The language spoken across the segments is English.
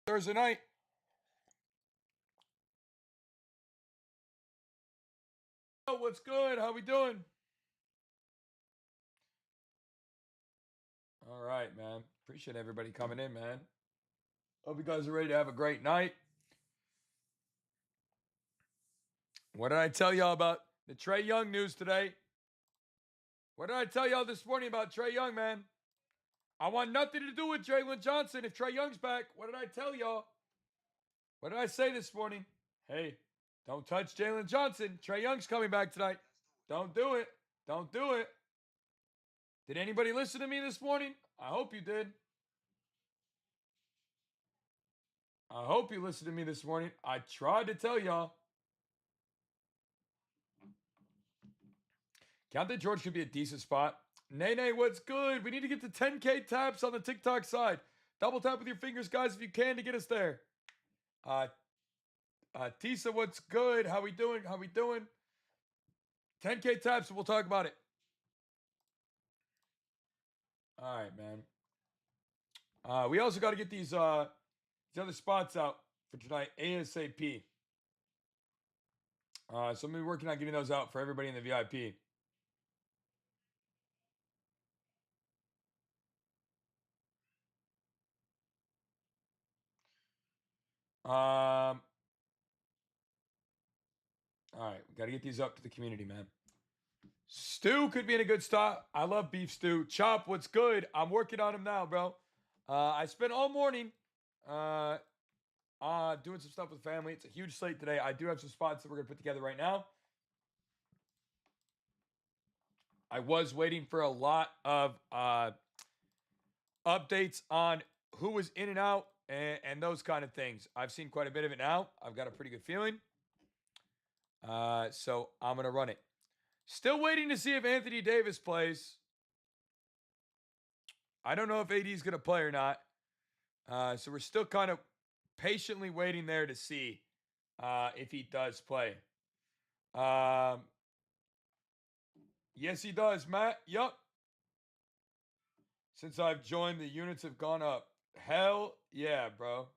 Thursday night. Oh, what's good? How we doing? All right, man. Appreciate everybody coming in, man. Hope you guys are ready to have a great night. What did I tell y'all about the Trae Young news today? What did I tell y'all this morning about Trae Young, man? I want nothing to do with Jalen Johnson if Trae Young's back. What did I tell y'all? What did I say this morning? Hey, don't touch Jalen Johnson. Trae Young's coming back tonight. Don't do it. Don't do it. Did anybody listen to me this morning? I hope you did. I hope you listened to me this morning. I tried to tell y'all. Count George could be a decent spot. Nene, what's good? We need to get to 10K taps on the TikTok side. Double tap with your fingers, guys, if you can, to get us there. Tisa, what's good? How we doing? How we doing? 10K taps, and we'll talk about it. All right, man. We also got to get these other spots out for tonight ASAP. So I'm gonna be working on getting those out for everybody in the VIP. All right, we got to get these up to the community, man. Stew could be in a good spot. I love beef stew. Chop, what's good? I'm working on him now, bro. I spent all morning doing some stuff with family. It's a huge slate today. I do have some spots that we're gonna put together right now. I was waiting for a lot of updates on who was in and out and those kind of things. I've seen quite a bit of it now. I've got a pretty good feeling. So I'm gonna run it. Still waiting to see if Anthony Davis plays. I don't know if AD is gonna play or not. So we're still kind of patiently waiting there to see if he does play. Yes, he does, Matt. Yup. Since I've joined, the units have gone up. Hell yeah, bro.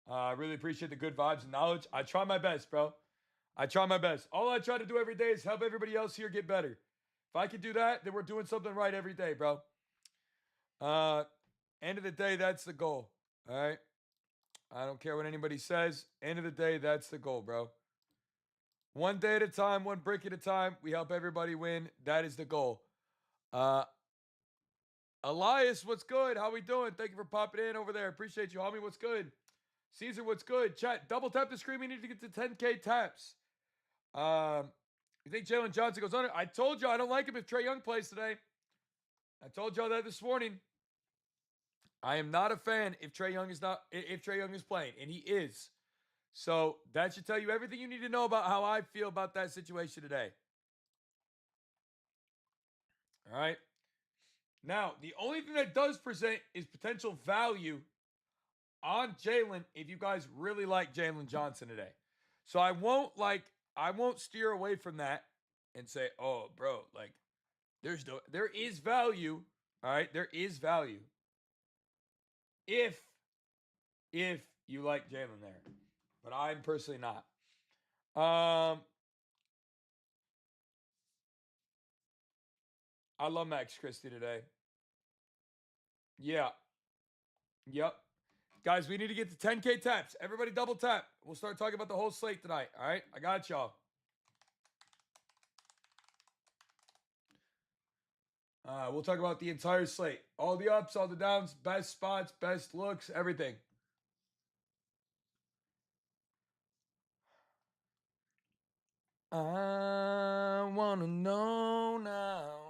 I really appreciate the good vibes and knowledge. I try my best, bro. I try my best. All I try to do every day is help everybody else here get better. If I can do that, then we're doing something right every day, bro. End of the day, that's the goal. All right. I don't care what anybody says. End of the day, that's the goal, bro. One day at a time, one brick at a time. We help everybody win. That is the goal. Elias, what's good? How we doing? Thank you for popping in over there. Appreciate you, homie. What's good? Caesar, what's good? Chat, double tap the screen. We need to get to 10K taps. You think Jalen Johnson goes under? I told you I don't like him if Trae Young plays today. I told y'all that this morning. I am not a fan if Trae Young is playing, and he is. So that should tell you everything you need to know about how I feel about that situation today. All right. Now, the only thing that does present is potential value on Jalen if you guys really like Jalen Johnson today. So I won't steer away from that and say, "Oh, bro, like there is value." All right, there is value if you like Jalen there, but I'm personally not. I love Max Christie today. Yeah. Yep. Guys, we need to get to 10K taps. Everybody double tap. We'll start talking about the whole slate tonight. All right. I got y'all. We'll talk about the entire slate. All the ups, all the downs, best spots, best looks, everything. I want to know now.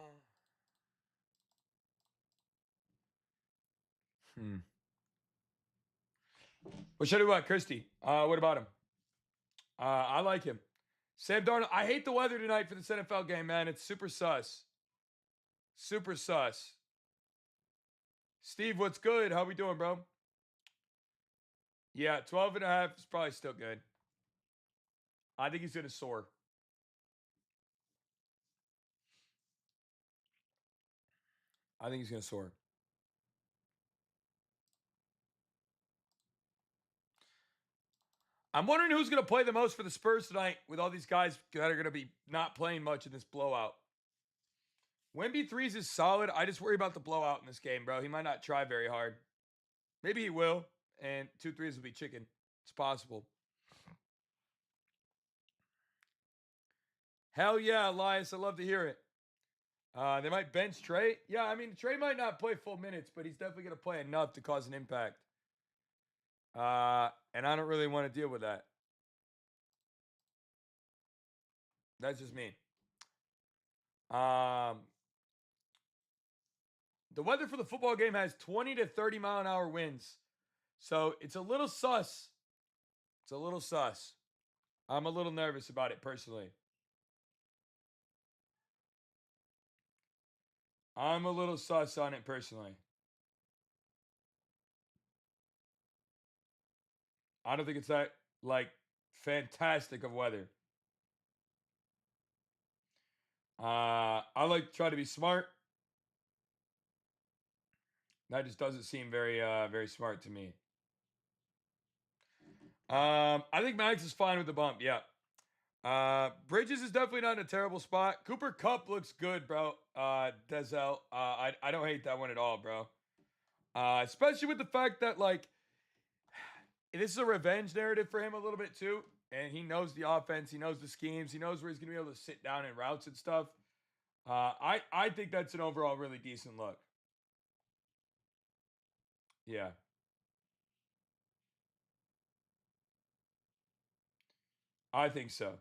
What should I do about Christie? What about him? I like him. Sam Darnold. I hate the weather tonight for this NFL game, man. It's super sus. Super sus. Steve, what's good? How we doing, bro? Yeah, 12 and a half is probably still good. I think he's going to soar. I think he's going to soar. I'm wondering who's going to play the most for the Spurs tonight with all these guys that are going to be not playing much in this blowout. Wemby threes is solid. I just worry about the blowout in this game, bro. He might not try very hard. Maybe he will, and 2 threes will be chicken. It's possible. Hell yeah, Elias. I love to hear it. They might bench Trey. Yeah, I mean, Trey might not play full minutes, but he's definitely going to play enough to cause an impact. And I don't really want to deal with that. That's just me. The weather for the football game has 20 to 30 mile an hour winds. So it's a little sus. It's a little sus. I'm a little nervous about it personally. I'm a little sus on it personally. I don't think it's that, like, fantastic of weather. I like to try to be smart. That just doesn't seem very smart to me. I think Max is fine with the bump. Yeah. Bridges is definitely not in a terrible spot. Cooper Kupp looks good, bro. Denzel. I don't hate that one at all, bro. Especially with the fact that, like, this is a revenge narrative for him a little bit too. And he knows the offense. He knows the schemes. He knows where he's going to be able to sit down in routes and stuff. I think that's an overall really decent look. Yeah. I think so.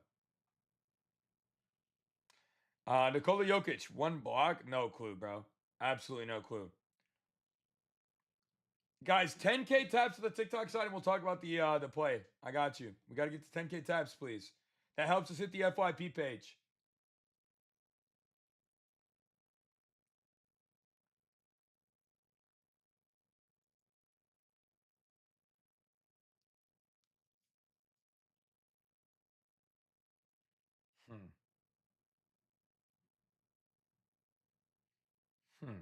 Nikola Jokic, 1 block? No clue, bro. Absolutely no clue. Guys, 10K taps to the TikTok side, and we'll talk about the play. I got you. We got to get to 10K taps, please. That helps us hit the FYP page. Hmm.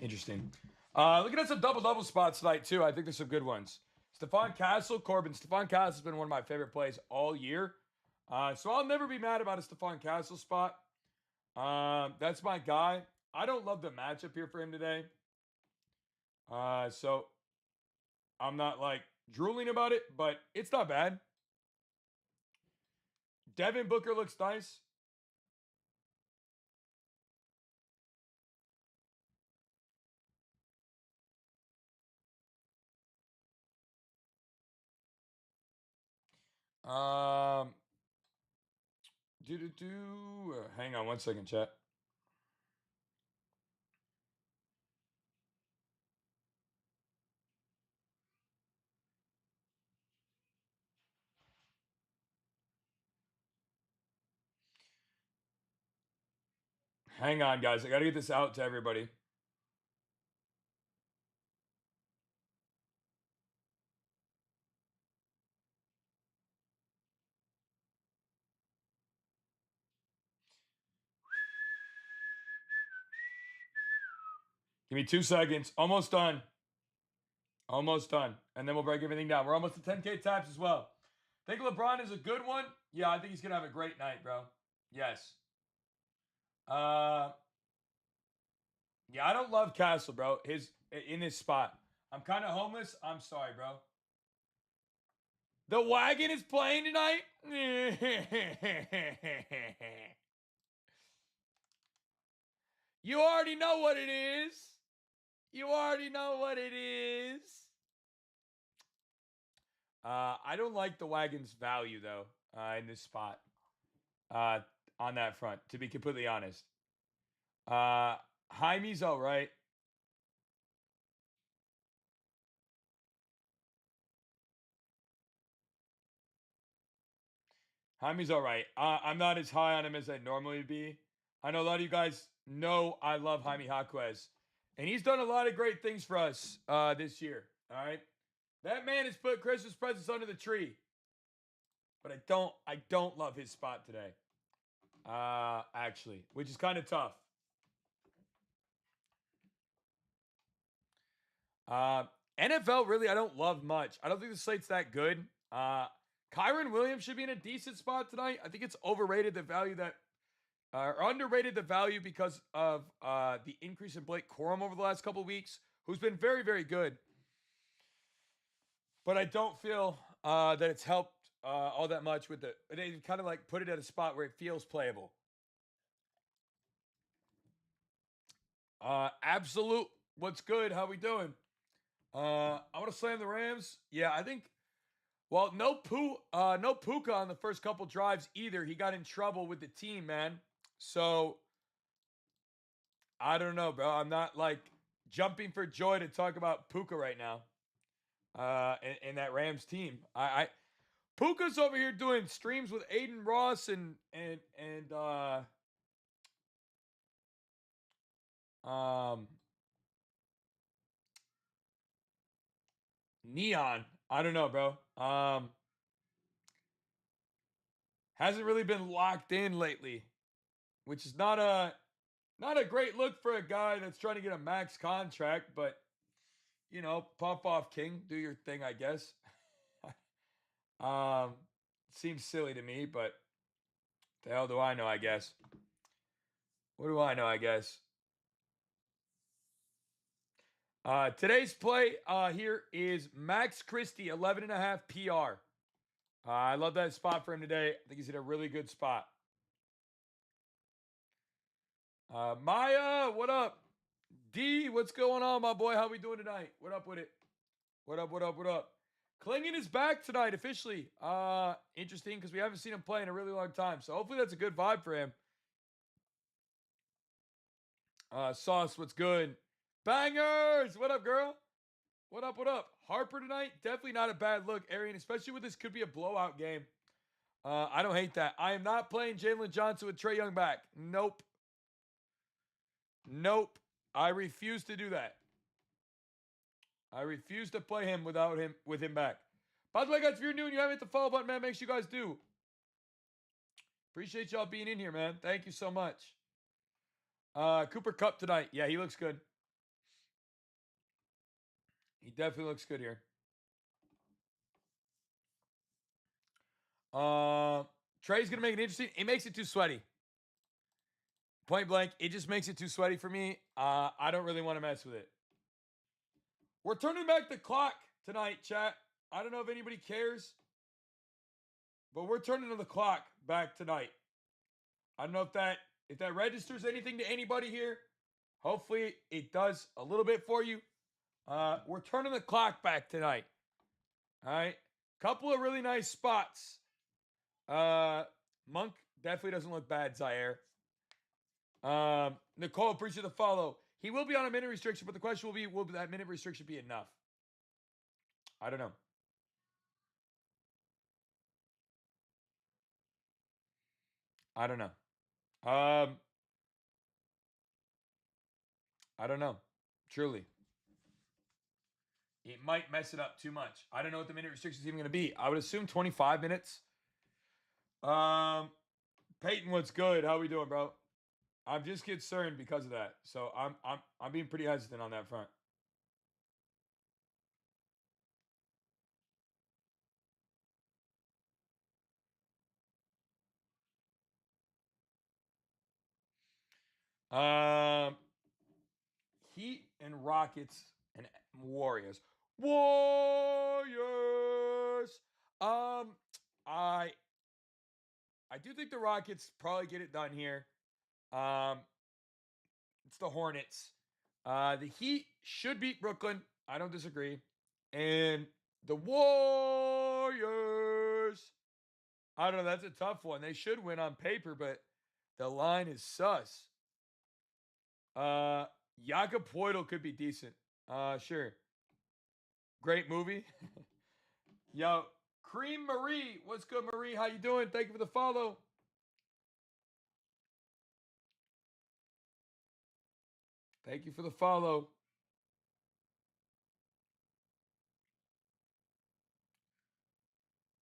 Interesting. Looking at some double-double spots tonight, too. I think there's some good ones. Stephon Castle, Corbin. Stephon Castle has been one of my favorite plays all year. So I'll never be mad about a Stephon Castle spot. That's my guy. I don't love the matchup here for him today. So I'm not, like, drooling about it, but it's not bad. Devin Booker looks nice. Um, hang on 1 second, chat. Hang on, guys. I got to get this out to everybody. Give me 2 seconds. Almost done. Almost done. And then we'll break everything down. We're almost to 10K taps as well. Think LeBron is a good one? Yeah, I think he's going to have a great night, bro. Yes. Yeah, I don't love Castle, bro. In his spot. I'm kind of homeless. I'm sorry, bro. The wagon is playing tonight? You already know what it is. You already know what it is. I don't like the wagon's value, though, in this spot. On that front, to be completely honest. Jaime's all right. Jaime's all right. I'm not as high on him as I normally be. I know a lot of you guys know I love Jaime Jaquez. And he's done a lot of great things for us this year. All right. That man has put Christmas presents under the tree. But I don't love his spot today. Actually, which is kind of tough. NFL, really, I don't love much. I don't think the slate's that good. Kyron Williams should be in a decent spot tonight. I think it's overrated the value that, or underrated the value because of the increase in Blake Corum over the last couple of weeks, who's been very, very good. But I don't feel that it's helped all that much with the. They kind of like put it at a spot where it feels playable. Absolute. What's good? How we doing? I want to slam the Rams. Yeah, I think. Well, no Puka on the first couple drives either. He got in trouble with the team, man. So I don't know, bro. I'm not like jumping for joy to talk about Puka right now. In that Rams team, I Puka's over here doing streams with Aiden Ross and Neon. I don't know, bro. Hasn't really been locked in lately, which is not a great look for a guy that's trying to get a max contract, but you know, pump off King, do your thing, I guess. um Seems silly to me, but the hell do I know, I guess. What do I know, I guess? Today's play here is Max Christie, 11.5 PR. I love that spot for him today. I think he's in a really good spot. Maya, what up? D, what's going on, my boy? How we doing tonight? What up with it? What up, what up, what up? Klingen is back tonight officially. Interesting because we haven't seen him play in a really long time. So hopefully that's a good vibe for him. Sauce, what's good? Bangers! What up, girl? What up, what up? Harper tonight? Definitely not a bad look, Arian, especially with this could be a blowout game. I don't hate that. I am not playing Jalen Johnson with Trae Young back. Nope. Nope. I refuse to do that. I refuse to play him with him back. By the way, guys, if you're new and you haven't hit the follow button, man, make sure you guys do. Appreciate y'all being in here, man. Thank you so much. Cooper Kupp tonight. Yeah, he looks good. He definitely looks good here. Trey's gonna make it interesting. It makes it too sweaty. Point blank, it just makes it too sweaty for me. I don't really want to mess with it. We're turning back the clock tonight, chat. I don't know if anybody cares, but we're turning the clock back tonight. I don't know if that registers anything to anybody here. Hopefully it does a little bit for you. We're turning the clock back tonight. All right. Couple of really nice spots. Monk definitely doesn't look bad, Zaire. Nicole, appreciate the follow. He will be on a minute restriction, but the question will be, will that minute restriction be enough? I don't know. I don't know. I don't know. Truly. It might mess it up too much. I don't know what the minute restriction is even going to be. I would assume 25 minutes. Peyton, what's good? How we doing, bro? I'm just concerned because of that. So I'm being pretty hesitant on that front. Um, Heat and Rockets and Warriors. Warriors. I I do think the Rockets probably get it done here. Um, it's the Hornets. The Heat should beat Brooklyn. I don't disagree. And the Warriors. I don't know. That's a tough one. They should win on paper, but the line is sus. Jakob Poeltl could be decent. Sure. Great movie. Yo, Cream Marie. What's good, Marie? How you doing? Thank you for the follow. Thank you for the follow.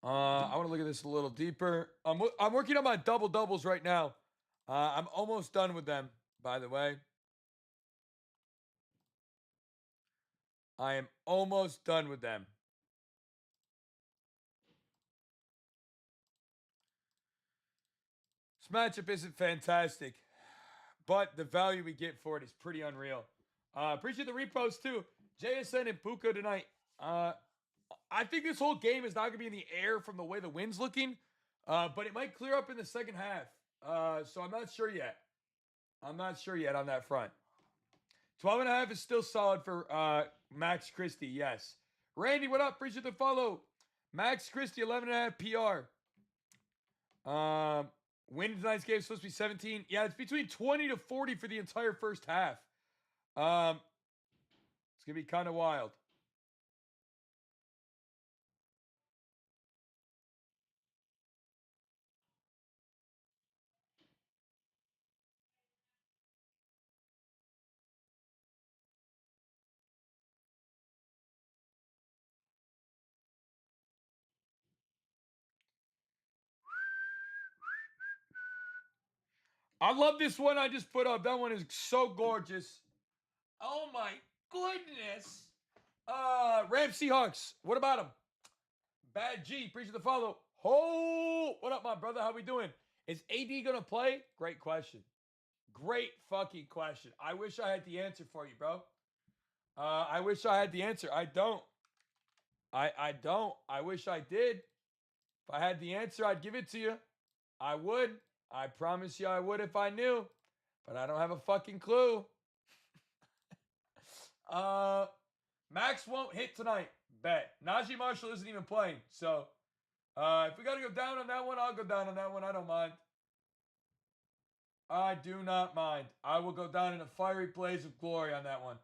I want to look at this a little deeper. I'm working on my double doubles right now. I'm almost done with them, by the way. I am almost done with them. This matchup isn't fantastic, but the value we get for it is pretty unreal. Appreciate the repost too. JSN and Puka tonight. I think this whole game is not going to be in the air from the way the wind's looking, but it might clear up in the second half. So I'm not sure yet. I'm not sure yet on that front. 12.5 is still solid for Max Christie, yes. Randy, what up? Appreciate the follow. Max Christie, 11.5 PR. Win tonight's game is supposed to be 17. Yeah, it's between 20 to 40 for the entire first half. It's going to be kind of wild. I love this one I just put up. That one is so gorgeous. Oh my goodness. Rams Seahawks. What about them? Bad G. Appreciate the follow. Oh, what up, my brother? How we doing? Is AD gonna play? Great question. Great fucking question. I wish I had the answer for you, bro. I wish I had the answer. I don't. I don't. I wish I did. If I had the answer, I'd give it to you. I would. I promise you I would if I knew. But I don't have a fucking clue. Max won't hit tonight. Bet. Najee Marshall isn't even playing. So if we got to go down on that one, I'll go down on that one. I don't mind. I do not mind. I will go down in a fiery blaze of glory on that one.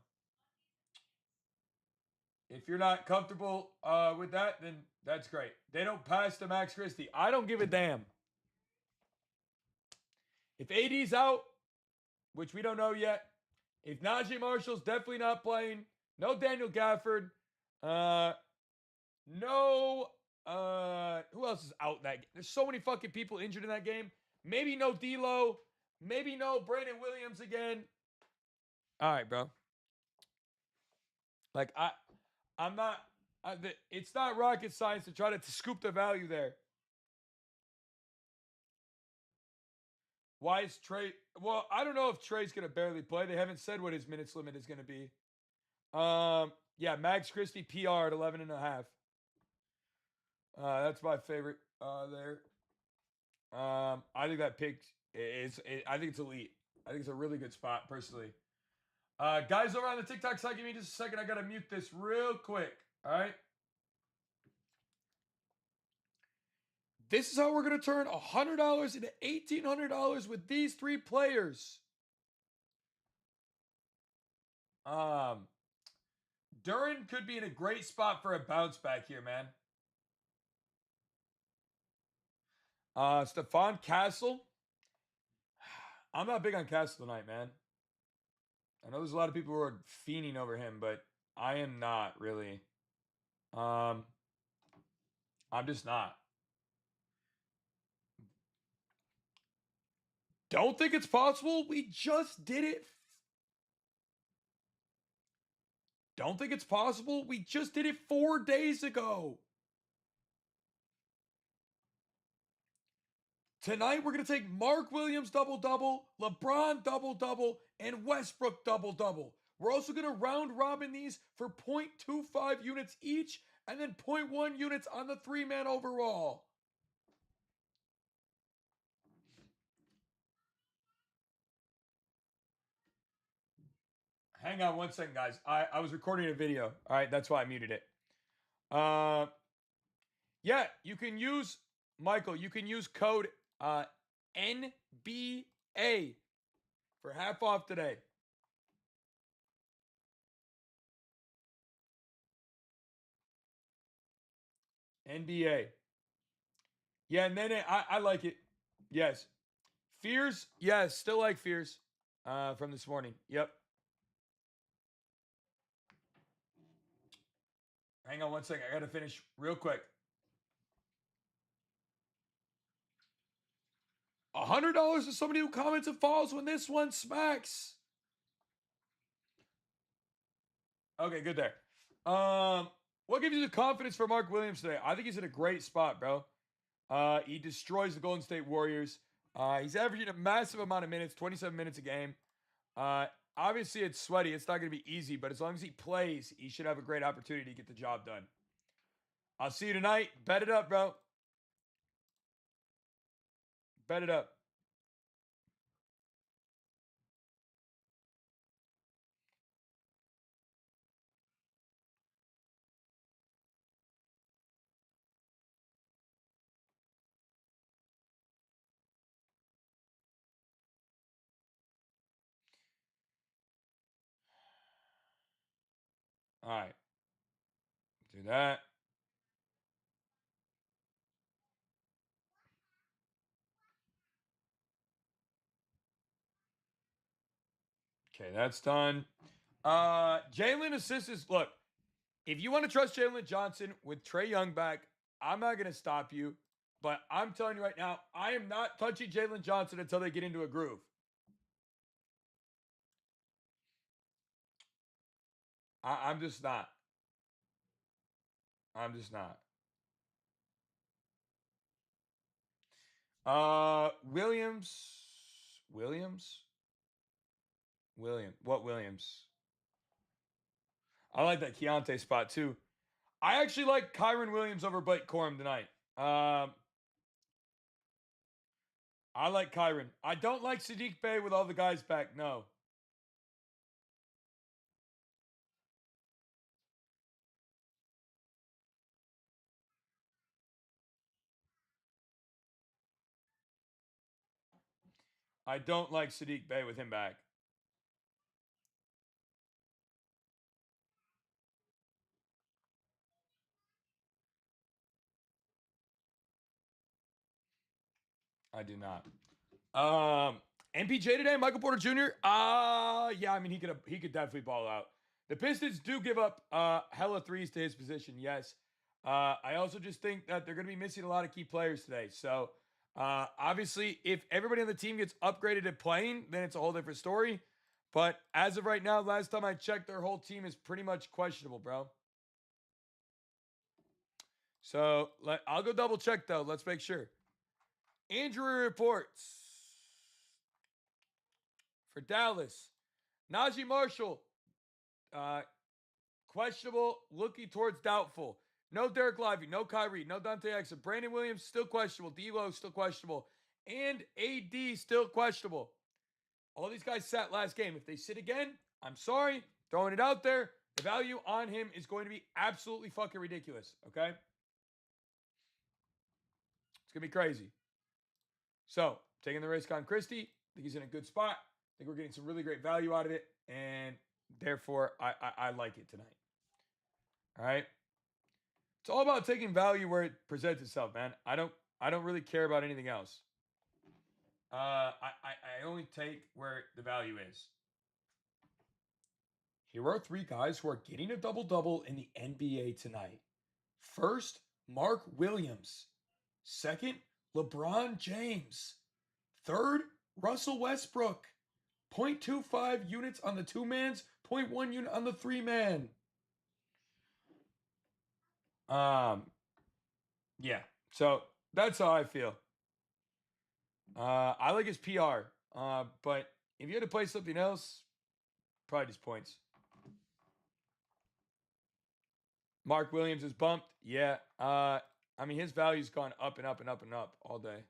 If you're not comfortable with that, then that's great. They don't pass to Max Christie. I don't give a damn. If AD's out, which we don't know yet, if Najee Marshall's definitely not playing, no Daniel Gafford, no, who else is out that game? There's so many fucking people injured in that game. Maybe no D'Lo, maybe no Brandon Williams again. All right, bro. Like I'm not. It's not rocket science to try to scoop the value there. Why is Trey? Well, I don't know if Trey's gonna barely play. They haven't said what his minutes limit is gonna be. Yeah, Max Christie PR at 11.5. That's my favorite there. I think that pick is. I think it's elite. I think it's a really good spot personally. Guys over on the TikTok side, give me just a second. I gotta mute this real quick. All right. This is how we're gonna turn $100 into $1,800 with these three players. Duran could be in a great spot for a bounce back here, man. Stephon Castle. I'm not big on Castle tonight, man. I know there's a lot of people who are fiending over him, but I am not really. I'm just not. Don't think it's possible. We just did it. Don't think it's possible. We just did it 4 days ago. Tonight, we're going to take Mark Williams double-double, LeBron double-double, and Westbrook double-double. We're also going to round robin these for 0.25 units each, and then 0.1 units on the three-man overall. Hang on one second, guys. I was recording a video. All right, that's why I muted it. Yeah, you can use, Michael, you can use code NBA for half off today. NBA. Yeah, and then I like it. Yes. Fears, yes, still like Fears from this morning. Yep. Hang on one second. I got to finish real quick. $100 to somebody who comments and follows when this one smacks. Okay, good there. What gives you the confidence for Mark Williams today? I think he's in a great spot, bro. He destroys the Golden State Warriors. He's averaging a massive amount of minutes, 27 minutes a game. Obviously, it's sweaty. It's not going to be easy, but as long as he plays, he should have a great opportunity to get the job done. I'll see you tonight. Bet it up, bro. Bet it up. All right. Do that. Okay, that's done. Jalen assists is, look, if you want to trust Jalen Johnson with Trae Young back, I'm not going to stop you. But I'm telling you right now, I am not touching Jalen Johnson until they get into a groove. I'm just not. I'm just not. Williams. Williams? What Williams? I like that Keontae spot too. I actually like Kyron Williams over Blake Corum tonight. I like Kyron. I don't like Sadiq Bey with all the guys back. No. I don't like Sadiq Bey with him back. I do not. MPJ today, Michael Porter Jr. Yeah, I mean he could definitely ball out. The Pistons do give up hella threes to his position, yes. I also just think that they're going to be missing a lot of key players today. So obviously, if everybody on the team gets upgraded at playing, then it's a whole different story. But as of right now, last time I checked, their whole team is pretty much questionable, bro. So I'll go double check though. Let's make sure. Injury reports for Dallas. Najee Marshall, questionable, looking towards doubtful. No Derek Lively, no Kyrie, no Dante Exum. Brandon Williams, still questionable. D'Lo, still questionable. And AD, still questionable. All these guys sat last game. If they sit again, I'm sorry. Throwing it out there. The value on him is going to be absolutely fucking ridiculous, okay? It's going to be crazy. So, taking the risk on Christie. I think he's in a good spot. I think we're getting some really great value out of it. And therefore, I like it tonight. All right. It's all about taking value where it presents itself, man. I don't really care about anything else. I only take where the value is. Here are three guys who are getting a double-double in the NBA tonight. First, Mark Williams. Second, LeBron James. Third, Russell Westbrook. 0.25 units on the two-mans, 0.1 unit on the three-man. Yeah. So that's how I feel. I like his PR. But if you had to play something else, probably just points. Mark Williams is bumped. Yeah. I mean, his value's gone up and up and up and up all day.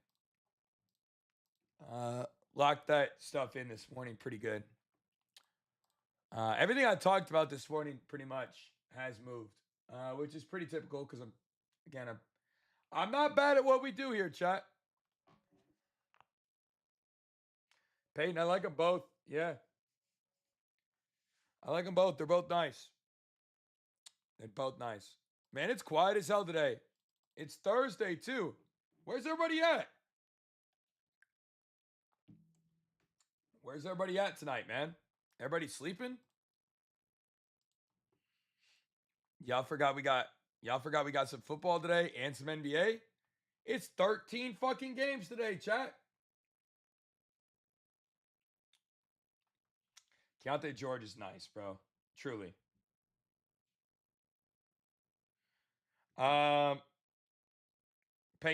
Locked that stuff in this morning pretty good. Everything I talked about this morning pretty much has moved, which is pretty typical because I'm not bad at what we do here, chat. Peyton, I like them both. Yeah. I like them both. They're both nice. They're both nice. Man, it's quiet as hell today. It's Thursday, too. Where's everybody at? Where's everybody at tonight, man? Everybody sleeping? Y'all forgot we got some football today and some NBA? It's 13 fucking games today, chat. Keontae George is nice, bro. Truly. Peyton,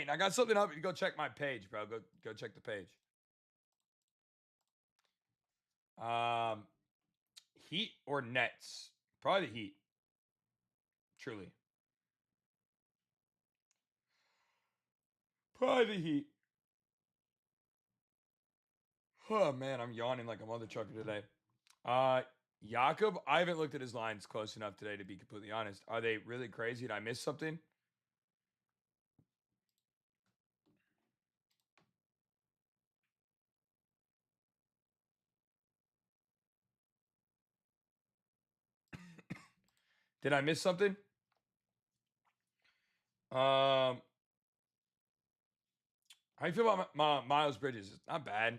I got something up. You go check my page, bro. Go check the page. Heat or Nets? Probably the Heat. Truly. Probably the Heat. Oh man, I'm yawning like a mother trucker today. Jakob, I haven't looked at his lines close enough today to be completely honest. Are they really crazy? Did I miss something? Did I miss something? How you feel about Miles Bridges? It's not bad.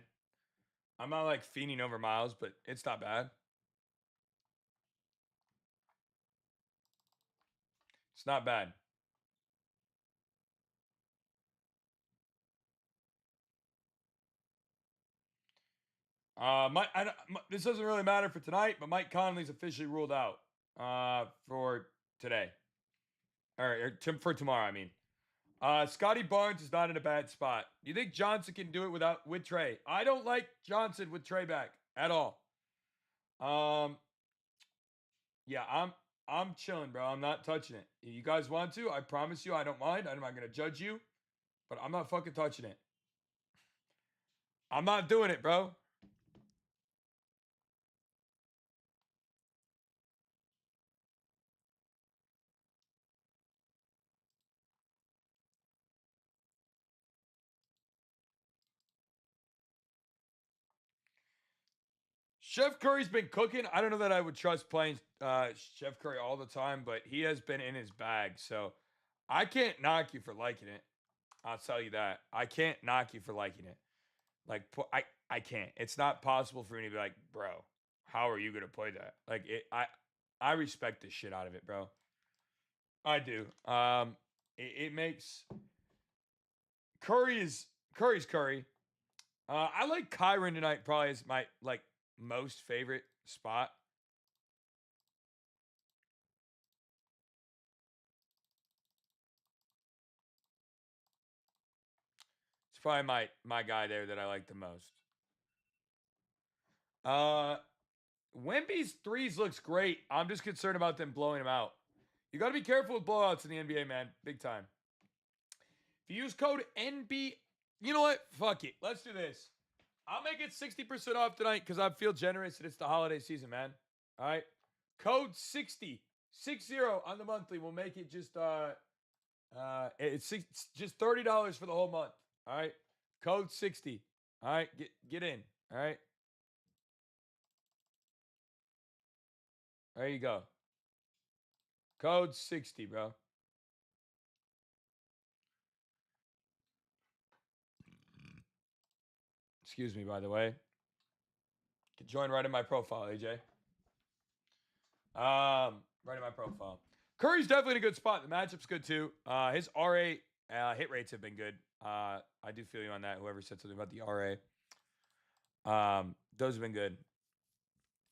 I'm not like fiending over Miles, but it's not bad. It's not bad. This doesn't really matter for tonight, but Mike Conley's officially ruled out for today for tomorrow. I mean, Scotty Barnes is not in a bad spot. You think Johnson can do it with Trey? I don't like Johnson with Trey back at all. Yeah, I'm chilling, bro. I'm not touching it. If you guys want to, I promise you, I don't mind. I'm not gonna judge you, but I'm not fucking touching it. I'm not doing it, bro. Chef Curry's been cooking. I don't know that I would trust playing Chef Curry all the time, but he has been in his bag. So I can't knock you for liking it. I'll tell you that. I can't knock you for liking it. Like I can't. It's not possible for me to be like, bro, how are you gonna play that? Like I respect the shit out of it, bro. I do. It makes Curry's Curry. I like Kyron tonight. Probably is my like most favorite spot. It's probably my guy there that I like the most. Uh, Wemby's threes looks great. I'm just concerned about them blowing him out. You got to be careful with blowouts in the NBA, man. Big time. If you use code NB, you know what? Fuck it. Let's do this. I'll make it 60% off tonight because I feel generous and it's the holiday season, man. All right. Code 60 on the monthly will make it it's just $30 for the whole month. All right. Code 60. All right. Get in. All right. There you go. Code 60, bro. Excuse me, by the way. Can join right in my profile, AJ. Right in my profile. Curry's definitely in a good spot. The matchup's good too. His RA hit rates have been good. I do feel you on that. Whoever said something about the RA. Those have been good.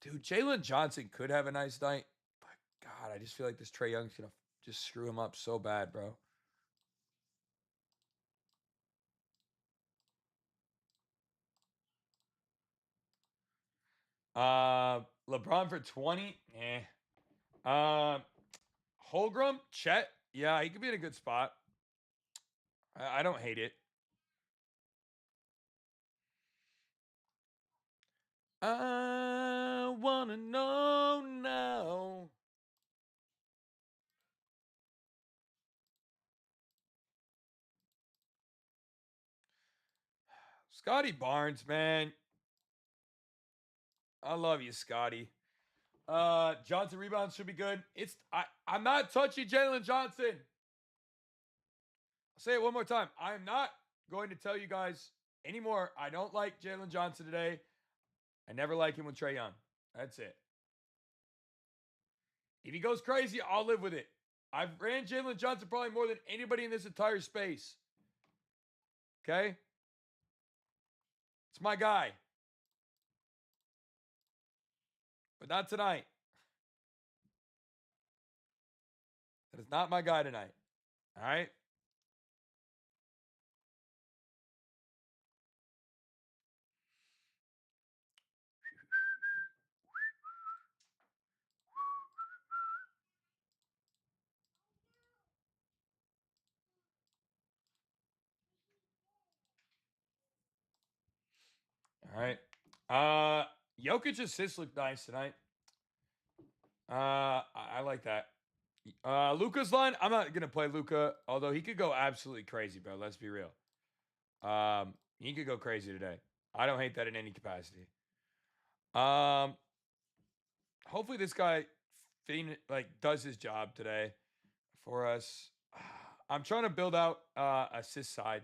Dude, Jalen Johnson could have a nice night, but God, I just feel like this Trey Young's gonna just screw him up so bad, bro. LeBron for 20. Holgram, Chet. Yeah, he could be in a good spot. I don't hate it. I wanna know now. Scotty Barnes, man. I love you, Scotty. Johnson rebounds should be good. I'm not touching Jalen Johnson. I'll say it one more time. I am not going to tell you guys anymore. I don't like Jalen Johnson today. I never like him with Trey Young. That's it. If he goes crazy, I'll live with it. I've ran Jalen Johnson probably more than anybody in this entire space. Okay? It's my guy. But not tonight. That is not my guy tonight. All right. All right. Jokic assists look nice tonight. I like that. Luka's line. I'm not gonna play Luka, although he could go absolutely crazy, bro. Let's be real. He could go crazy today. I don't hate that in any capacity. Um, hopefully this guy does his job today for us. I'm trying to build out assist side.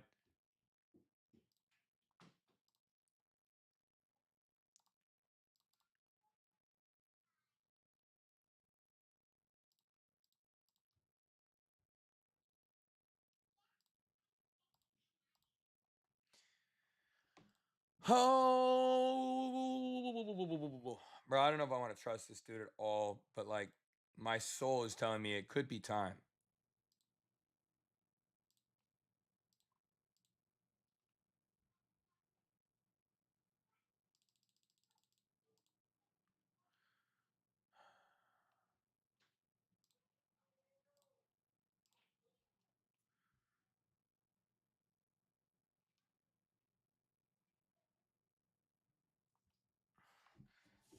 Oh, bro, I don't know if I want to trust this dude at all, but like my soul is telling me it could be time.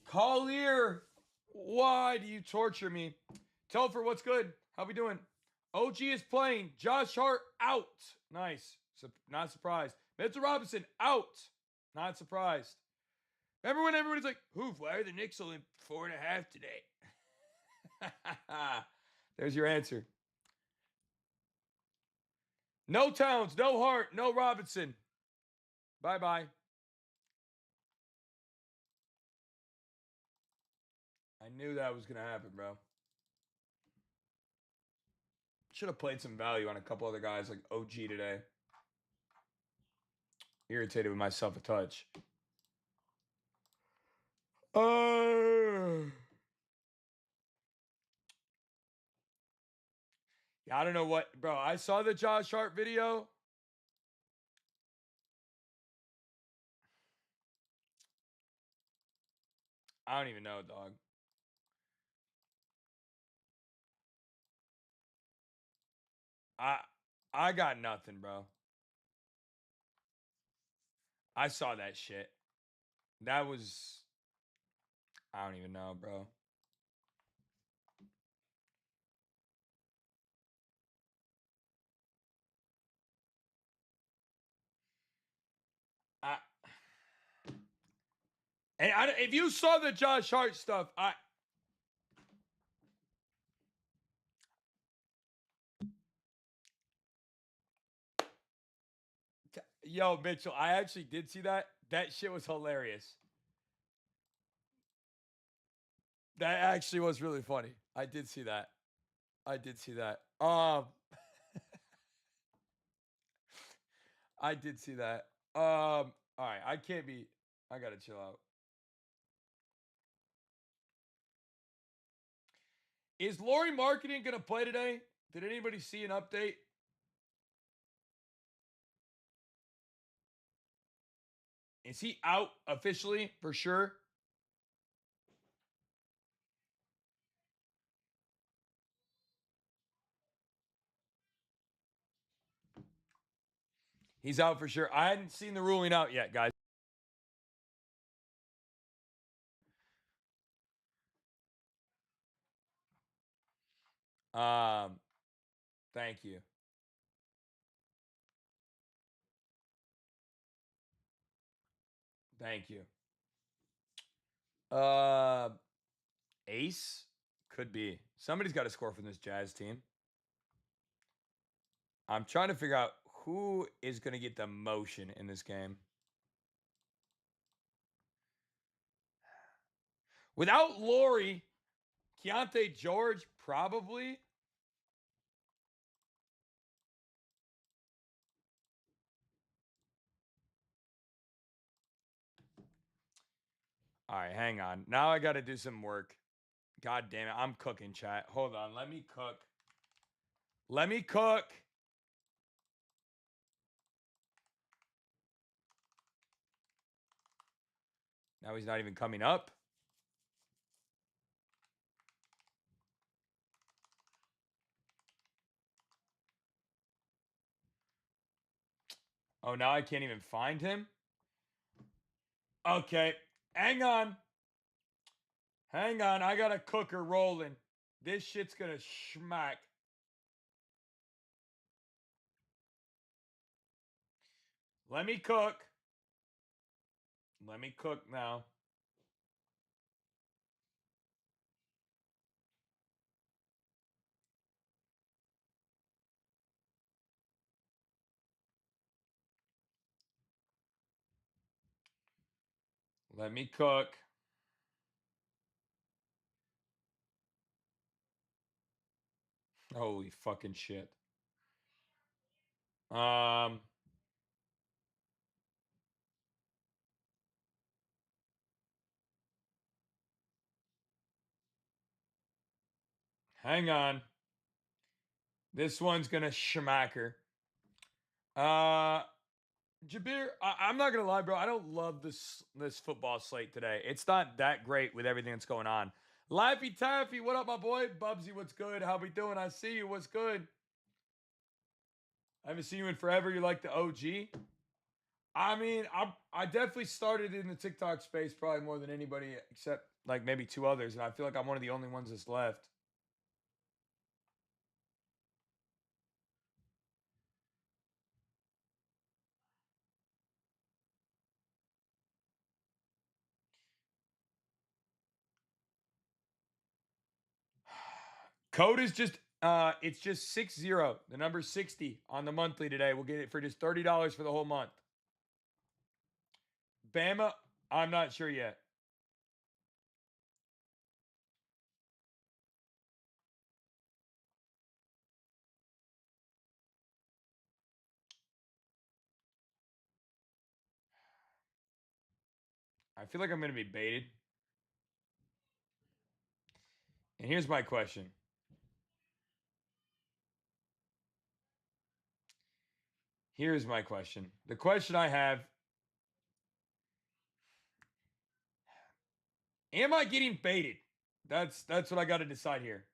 Collier, why do you torture me? Telfer, what's good? How we doing? OG is playing. Josh Hart out. Nice. Not surprised. Mitchell Robinson out. Not surprised. Remember when everybody's like, why are the Knicks only 4.5 today? There's your answer. No Towns, no Hart, no Robinson. Bye-bye. I knew that was going to happen, bro. Should have played some value on a couple other guys like OG today. Irritated with myself a touch. Yeah, I don't know what, bro. I saw the Josh Hart video. I don't even know, dog. I got nothing, bro. I saw that shit. That was I don't even know, bro. I if you saw the Josh Hart stuff, yo, Mitchell, I actually did see that. That shit was hilarious. That actually was really funny. I did see that. I did see that. I did see that. All right, I can't be. I gotta chill out. Is Lori Marketing gonna play today? Did anybody see an update? Is he out officially for sure? He's out for sure. I hadn't seen the ruling out yet, guys. Um, thank you. Thank you. Uh, Ace could be. Somebody's got to score from this Jazz team. I'm trying to figure out who is going to get the motion in this game. Without Lori, Keontae George probably. All right, hang on. Now I got to do some work. God damn it. I'm cooking, chat. Hold on. Let me cook. Let me cook. Now he's not even coming up. Oh, now I can't even find him? Okay, hang on. Hang on, I got a cooker rolling. This shit's gonna schmack. Let me cook. Let me cook now. Let me cook. Holy fucking shit. Um, Hang on. This one's gonna schmacker. Jabir, I'm not gonna lie, bro. I don't love this football slate today. It's not that great with everything that's going on. Laffy Taffy, what up, my boy? Bubsy, what's good? How we doing? I see you. What's good? I haven't seen you in forever. You're like the OG. I mean, I definitely started in the TikTok space probably more than anybody except like maybe two others, and I feel like I'm one of the only ones that's left. Code is just it's just 60. The number 60 on the monthly today. We'll get it for just $30 for the whole month. Bama, I'm not sure yet. I feel like I'm going to be baited. And here's my question. Here's my question. The question I have, am I getting baited? That's what I got to decide here.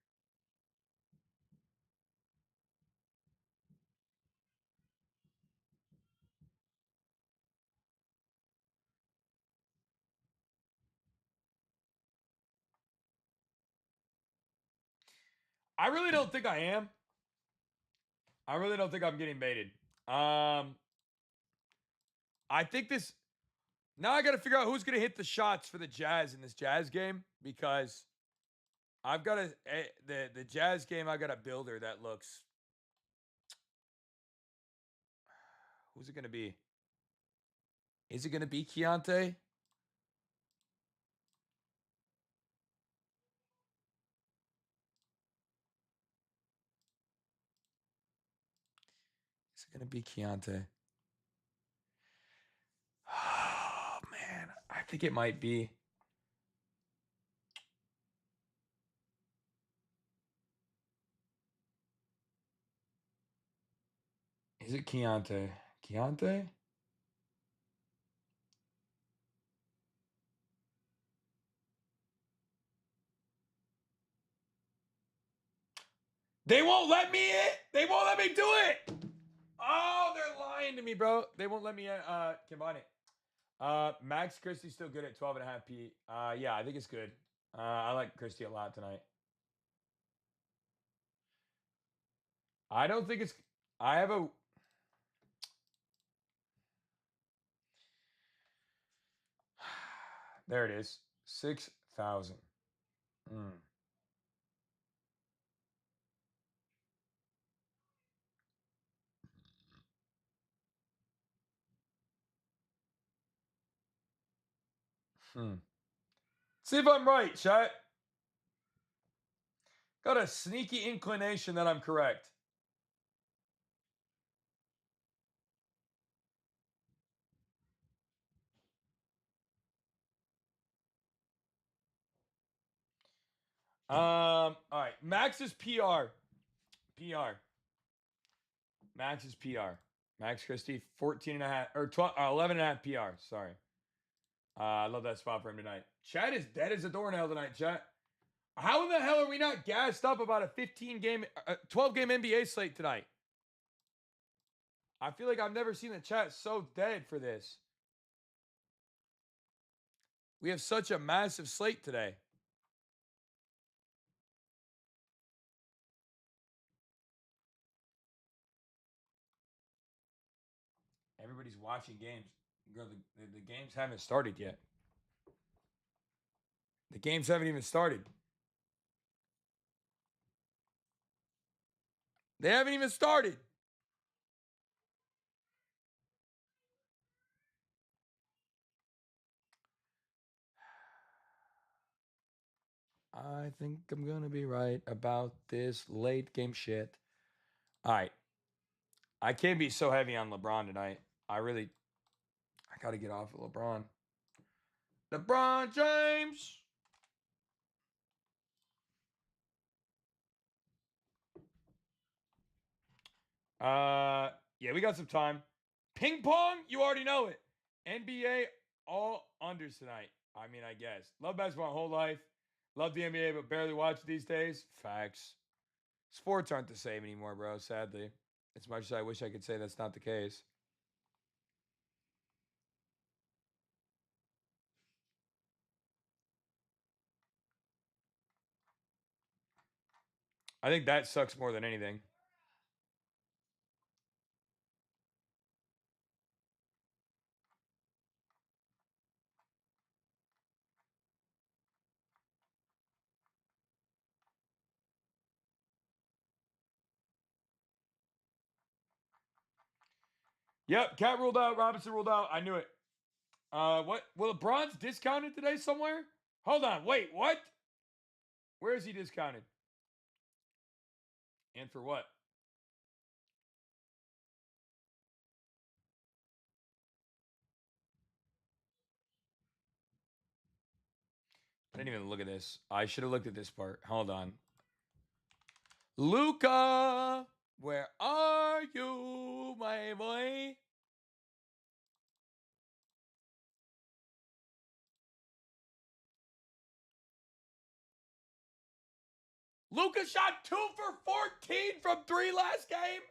I really don't think I am. I really don't think I'm getting baited. I think this now I got to figure out who's going to hit the shots for the Jazz in this Jazz game because I've got the Jazz game. I got a builder that looks. Who's it going to be? Is it going to be Keontae? Is it going to be Keontae? Oh man, I think it might be. Is it Keontae? Keontae? They won't let me in. They won't let me do it. Oh, they're lying to me, bro. They won't let me combine it. Max Christie's still good at 12.5 P. Yeah, I think it's good. I like Christie a lot tonight. I don't think it's. I have a. There it is. 6,000. Mm. Hmm. See if I'm right, chat. Got a sneaky inclination that I'm correct. All right. Max is PR. PR. Max is PR. Max Christie, 14 and a half or 12, 11 and a half PR. Sorry. I love that spot for him tonight. Chat is dead as a doornail tonight, chat. How in the hell are we not gassed up about a 12 game NBA slate tonight? I feel like I've never seen the chat so dead for this. We have such a massive slate today. Everybody's watching games. Girl, the games haven't started yet. The games haven't even started. They haven't even started. I think I'm going to be right about this late game shit. All right. I can't be so heavy on LeBron tonight. I got to get off of LeBron. LeBron James. Yeah, we got some time. Ping pong, you already know it. NBA, all unders tonight. I mean, I guess. Love basketball my whole life. Love the NBA, but barely watch it these days. Facts. Sports aren't the same anymore, bro, sadly. As much as I wish I could say that's not the case. I think that sucks more than anything. Yep, Cat ruled out. Robinson ruled out. I knew it. What? Well, LeBron's discounted today somewhere? Hold on. Wait, what? Where is he discounted? And for what? I didn't even look at this. I should have looked at this part. Hold on. Luca, where are you, my boy? Luca shot 2 for 14 from 3 last game.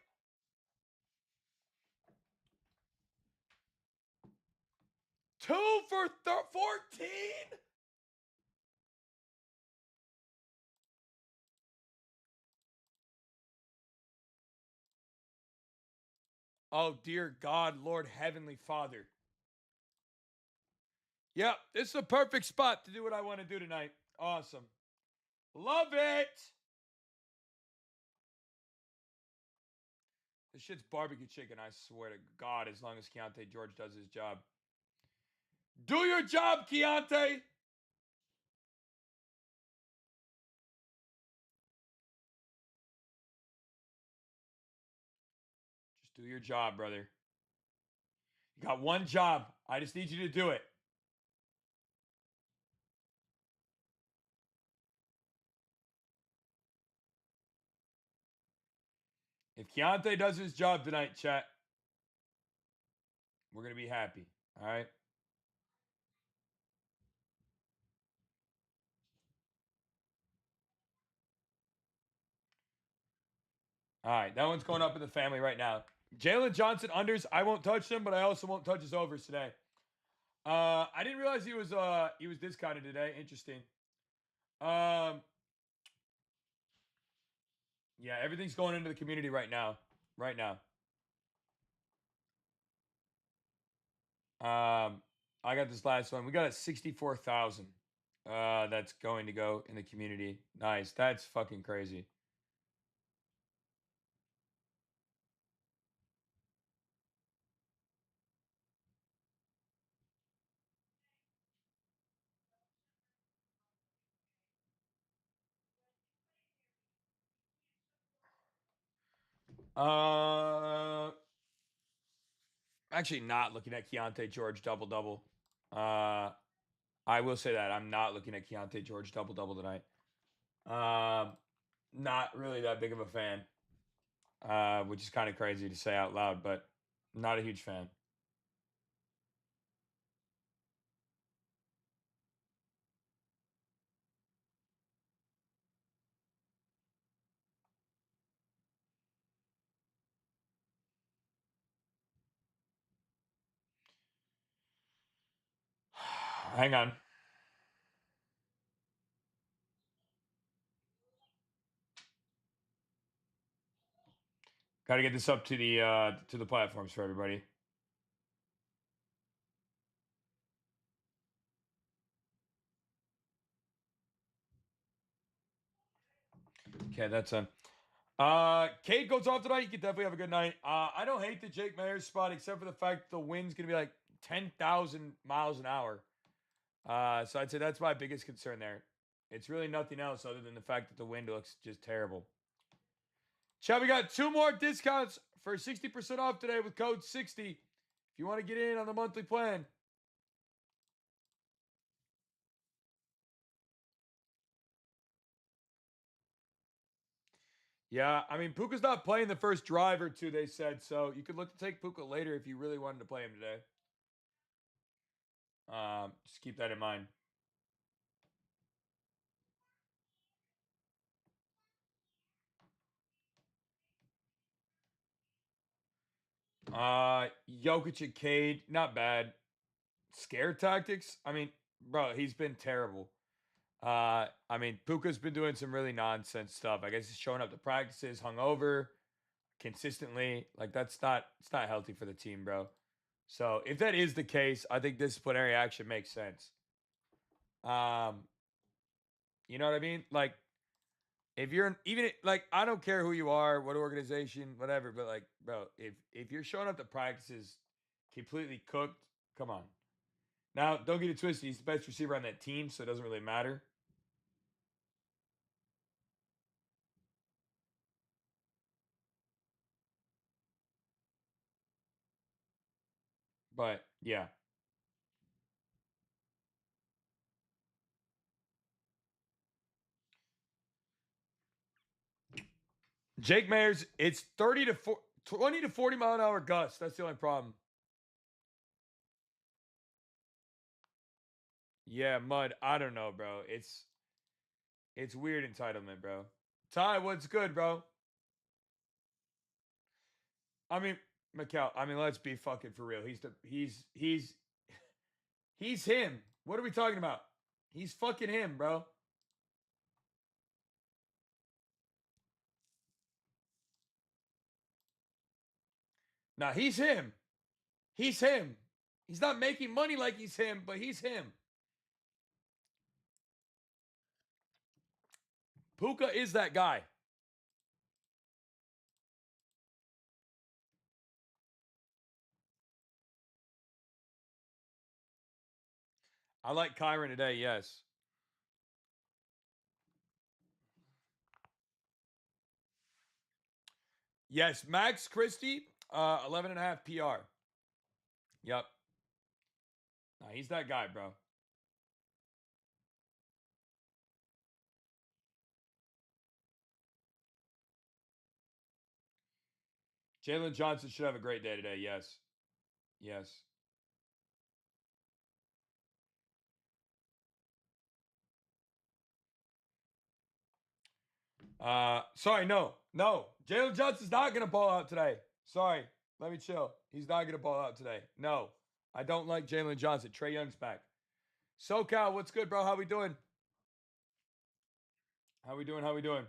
Two for 14? Oh, dear God, Lord Heavenly Father. Yep, this is a perfect spot to do what I want to do tonight. Awesome. Love it. This shit's barbecue chicken, I swear to God, as long as Keontae George does his job. Do your job, Keontae. Just do your job, brother. You got one job. I just need you to do it. If Keontae does his job tonight, chat, we're going to be happy. All right? All right. That one's going up in the family right now. Jalen Johnson unders. I won't touch them, but I also won't touch his overs today. I didn't realize he was discounted today. Interesting. Yeah, everything's going into the community right now. Right now. I got this last one. We got a 64,000. That's going to go in the community. Nice. That's fucking crazy. Actually not looking at Keontae George double double. I will say that I'm not looking at Keontae George double double tonight. Not really that big of a fan. Which is kind of crazy to say out loud, but not a huge fan. Hang on. Got to get this up to the platforms for everybody. Okay, that's on. Kate goes off tonight. You can definitely have a good night. I don't hate the Jake Mayers spot except for the fact the wind's gonna be like 10,000 miles an hour. So I'd say that's my biggest concern there. It's really nothing else other than the fact that the wind looks just terrible. Chad, we got 2 more discounts for 60% off today with code 60. If you want to get in on the monthly plan. Yeah, I mean, Puka's not playing the first drive or two, they said, so you could look to take Puka later if you really wanted to play him today. Just keep that in mind. Jokic and Cade, not bad. Scare tactics, I mean, bro, he's been terrible. I mean, Puka's been doing some really nonsense stuff. I guess he's showing up to practices hungover consistently. Like it's not healthy for the team, bro. So if that is the case, I think disciplinary action makes sense. Um, you know what I mean? Like if you're even like I don't care who you are, what organization, whatever, but like, bro, if you're showing up to practices completely cooked, come on. Now, don't get it twisted. He's the best receiver on that team, so it doesn't really matter. But yeah, Jake Mayers, it's 20 to 40 mile an hour gusts. That's the only problem. Yeah, mud. I don't know, bro. It's weird entitlement, bro. Ty, what's good, bro? I mean, Mikal, I mean, let's be fucking for real. He's him. What are we talking about? He's fucking him, bro. Nah, he's him. He's him. He's not making money like he's him, but he's him. Puka is that guy. I like Kyron today, yes. Yes, Max Christie, 11 and a half PR. Yep. Nah, he's that guy, bro. Jalen Johnson should have a great day today, yes. Yes. Sorry, no. No. Jalen Johnson's not gonna ball out today. Sorry. Let me chill. He's not gonna ball out today. No. I don't like Jalen Johnson. Trey Young's back. SoCal, what's good, bro? How we doing? How we doing? How we doing?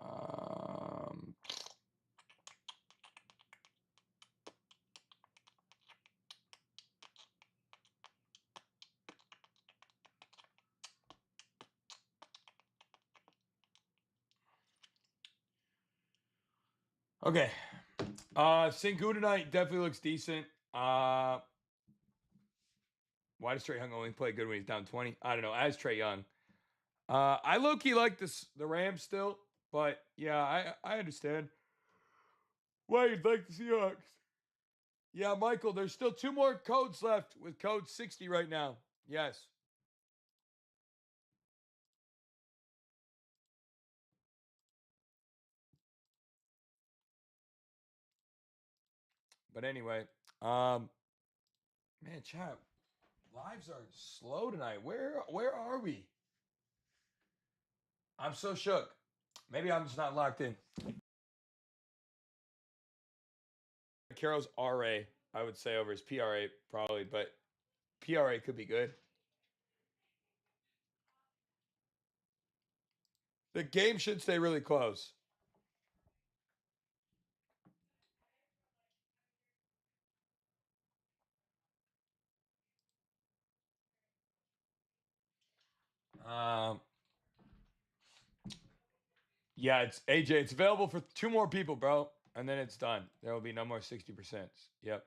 Um, okay. Sengun tonight definitely looks decent. Why does Trey Young only play good when he's down 20? I don't know. As Trey Young. I low key like the Rams still, but yeah, I understand why you'd like the Seahawks. Yeah, Michael, there's still 2 more codes left with code 60 right now. Yes. But anyway, man, chat, lives are slow tonight. Where are we? I'm so shook. Maybe I'm just not locked in. Carroll's RA, I would say, over his PRA probably, but PRA could be good. The game should stay really close. Um, yeah, it's AJ. It's available for 2 more people, bro, and then it's done. There will be no more 60%. Yep.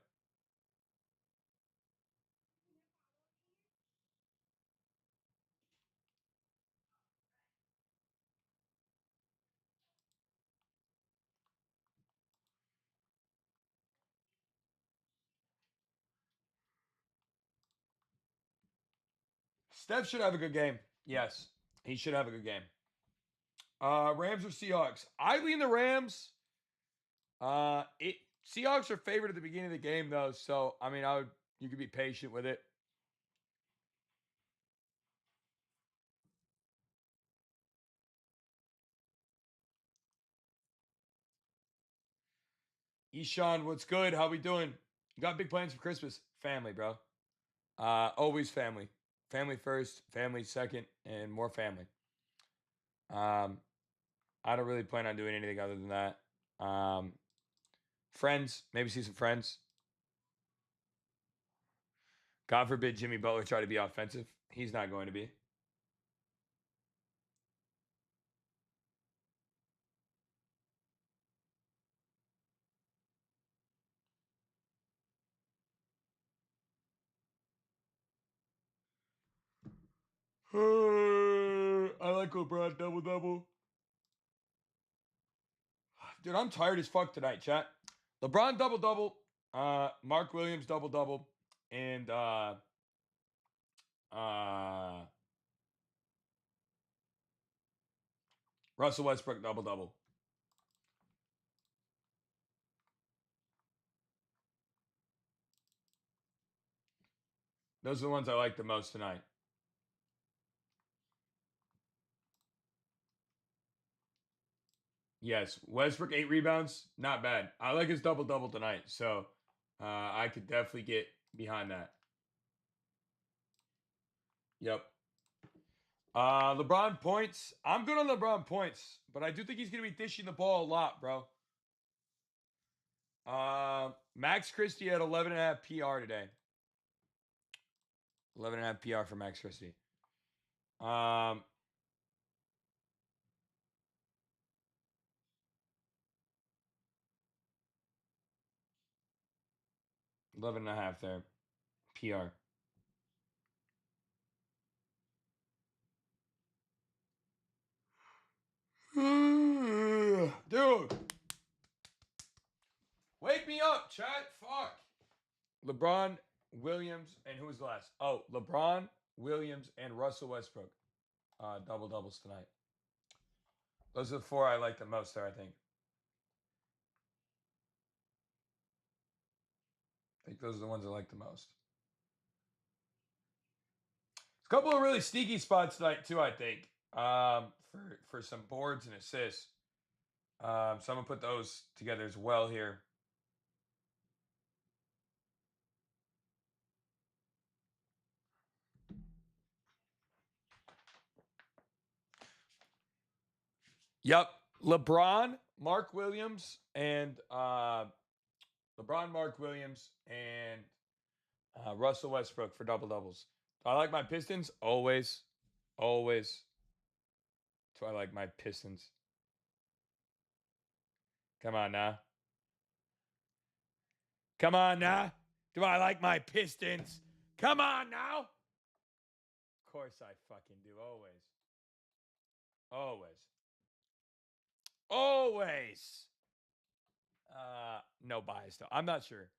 Steph should have a good game. Yes, he should have a good game. Rams or Seahawks? I lean the Rams. It Seahawks are favored at the beginning of the game though, so I mean, you could be patient with it. Eshawn, what's good? How we doing? You got big plans for Christmas? Family, bro. Always family. Family first, family second, and more family. Um, I don't really plan on doing anything other than that. Friends, maybe see some friends. God forbid Jimmy Butler try to be offensive. He's not going to be. I like LeBron double double. Dude, I'm tired as fuck tonight, chat. LeBron double double, Mark Williams double double, and uh, Russell Westbrook double double. Those are the ones I like the most tonight. Yes, Westbrook 8 rebounds, not bad. I like his double double tonight, so I could definitely get behind that. Yep. LeBron points. I'm good on LeBron points, but I do think he's gonna be dishing the ball a lot, bro. Max Christie had 11.5 PR today. 11.5 PR for Max Christie. 11.5 there. PR. Dude. Wake me up, chat. Fuck. LeBron, Williams, and who was the last? Oh, LeBron, Williams, and Russell Westbrook. Double doubles tonight. Those are the 4 I like the most there, I think. I think those are the ones I like the most. A couple of really sneaky spots tonight, too, I think. For some boards and assists. So I'm gonna put those together as well here. Yep. LeBron, Mark Williams, and Russell Westbrook for double doubles. Do I like my Pistons? Always. Always. Do I like my Pistons? Come on now. Come on now. Do I like my Pistons? Come on now. Of course I fucking do. Always. Always. Always. No bias though. I'm not sure.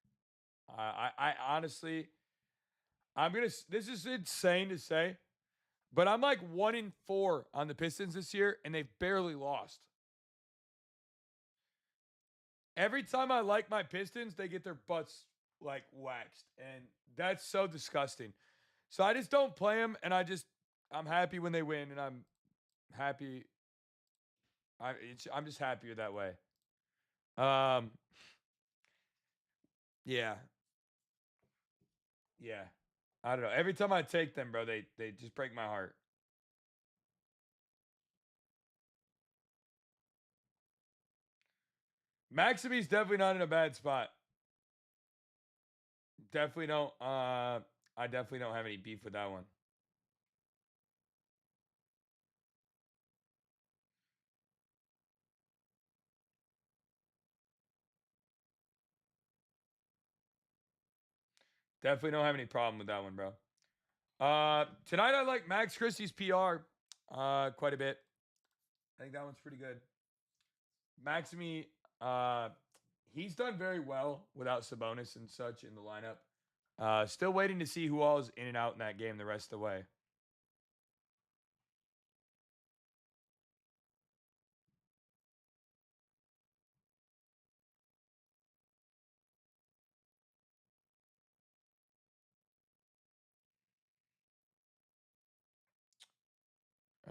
I honestly, this is insane to say, but I'm like 1-4 on the Pistons this year, and they've barely lost. Every time I like my Pistons, they get their butts like waxed, and that's so disgusting. So I just don't play them, and I'm happy when they win, and I'm happy. I'm just happier that way. Um, yeah, yeah. I don't know. Every time I take them, bro, they just break my heart. Maximi's definitely not in a bad spot. Definitely don't. I definitely don't have any beef with that one. Definitely don't have any problem with that one, bro. Tonight I like Max Christie's PR quite a bit. I think that one's pretty good. Maximi, uh, he's done very well without Sabonis and such in the lineup. Still waiting to see who all is in and out in that game the rest of the way.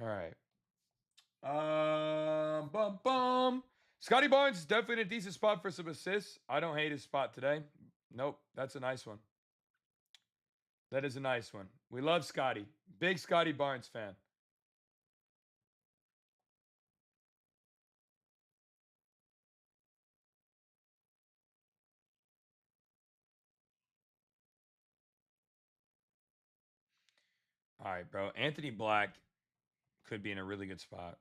All right. Bum bum. Scotty Barnes is definitely in a decent spot for some assists. I don't hate his spot today. Nope, that's a nice one. That is a nice one. We love Scotty. Big Scotty Barnes fan. All right, bro. Anthony Black could be in a really good spot.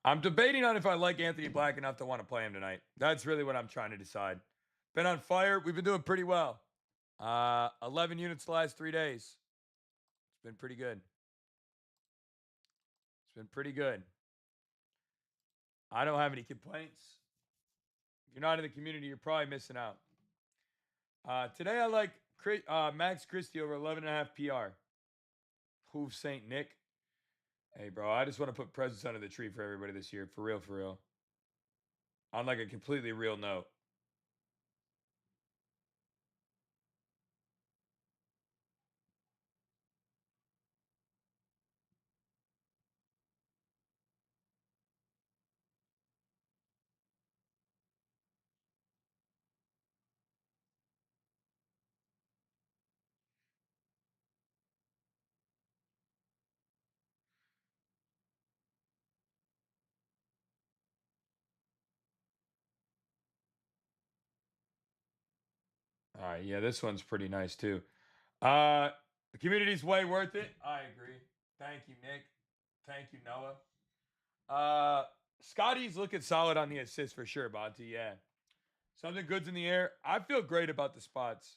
I'm debating on if I like Anthony Black enough to want to play him tonight. That's really what I'm trying to decide. Been on fire. We've been doing pretty well. 11 units the last 3 days. It's been pretty good. It's been pretty good. I don't have any complaints. If you're not in the community, you're probably missing out. Today I like Max Christie over 11.5 PR. Hoof St. Nick. Hey, bro, I just want to put presents under the tree for everybody this year. For real, for real. On like a completely real note. All right, yeah, this one's pretty nice too. The community's way worth it. I agree. Thank you, Nick. Thank you, Noah. Scotty's looking solid on the assist for sure, Bonte. Yeah. Something good's in the air. I feel great about the spots.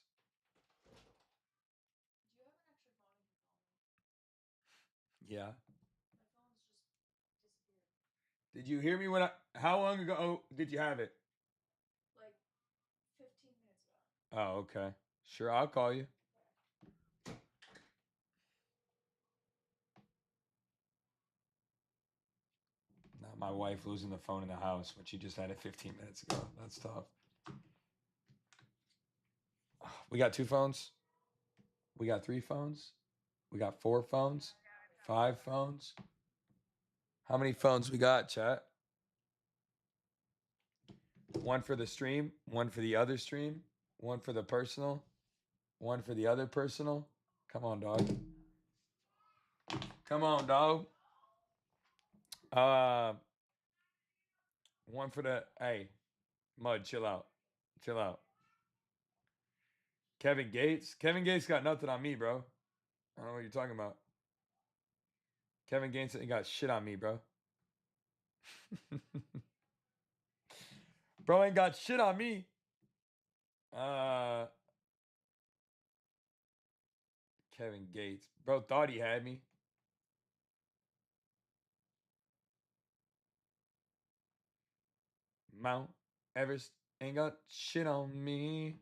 Yeah. Did you hear me when how long ago did you have it? Oh, okay. Sure, I'll call you. Not my wife losing the phone in the house when she just had it 15 minutes ago. That's tough. We got 2 phones. We got 3 phones. We got 4 phones. 5 phones. How many phones we got, chat? One for the stream, one for the other stream, one for the personal, one for the other personal. Come on, dog. Come on, dog. Uh, one for the hey, Mud, chill out. Chill out. Kevin Gates. Kevin Gates got nothing on me, bro. I don't know what you're talking about. Kevin Gates ain't got shit on me, bro. Bro ain't got shit on me. Uh Kevin Gates. Bro thought he had me. Mount Everest ain't got shit on me.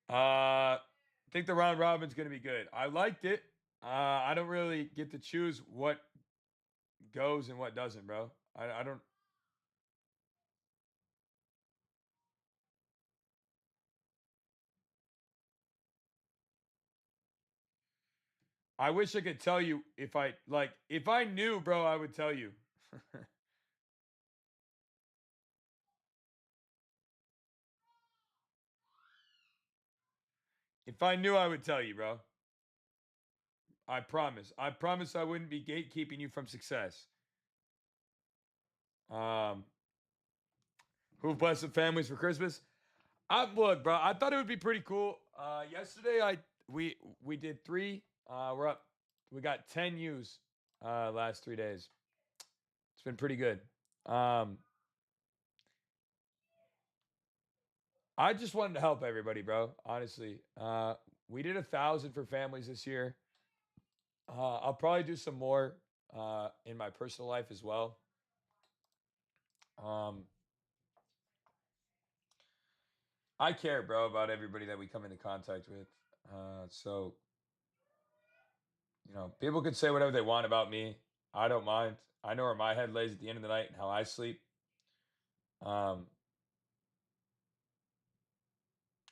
Uh I think the round robin's going to be good. I liked it. I don't really get to choose what goes and what doesn't, bro. I don't. I wish I could tell you if I like. If I knew, bro, I would tell you. If I knew, I would tell you, bro. I promise. I promise I wouldn't be gatekeeping you from success. Um, who blessed the families for Christmas? I look, bro. I thought it would be pretty cool. Yesterday, we we did three. We're up. We got 10 U's last 3 days. It's been pretty good. Um, I just wanted to help everybody, bro. Honestly, we did 1,000 for families this year. I'll probably do some more in my personal life as well. Um, I care, bro, about everybody that we come into contact with. So people could say whatever they want about me. I don't mind. I know where my head lays at the end of the night and how I sleep. Um,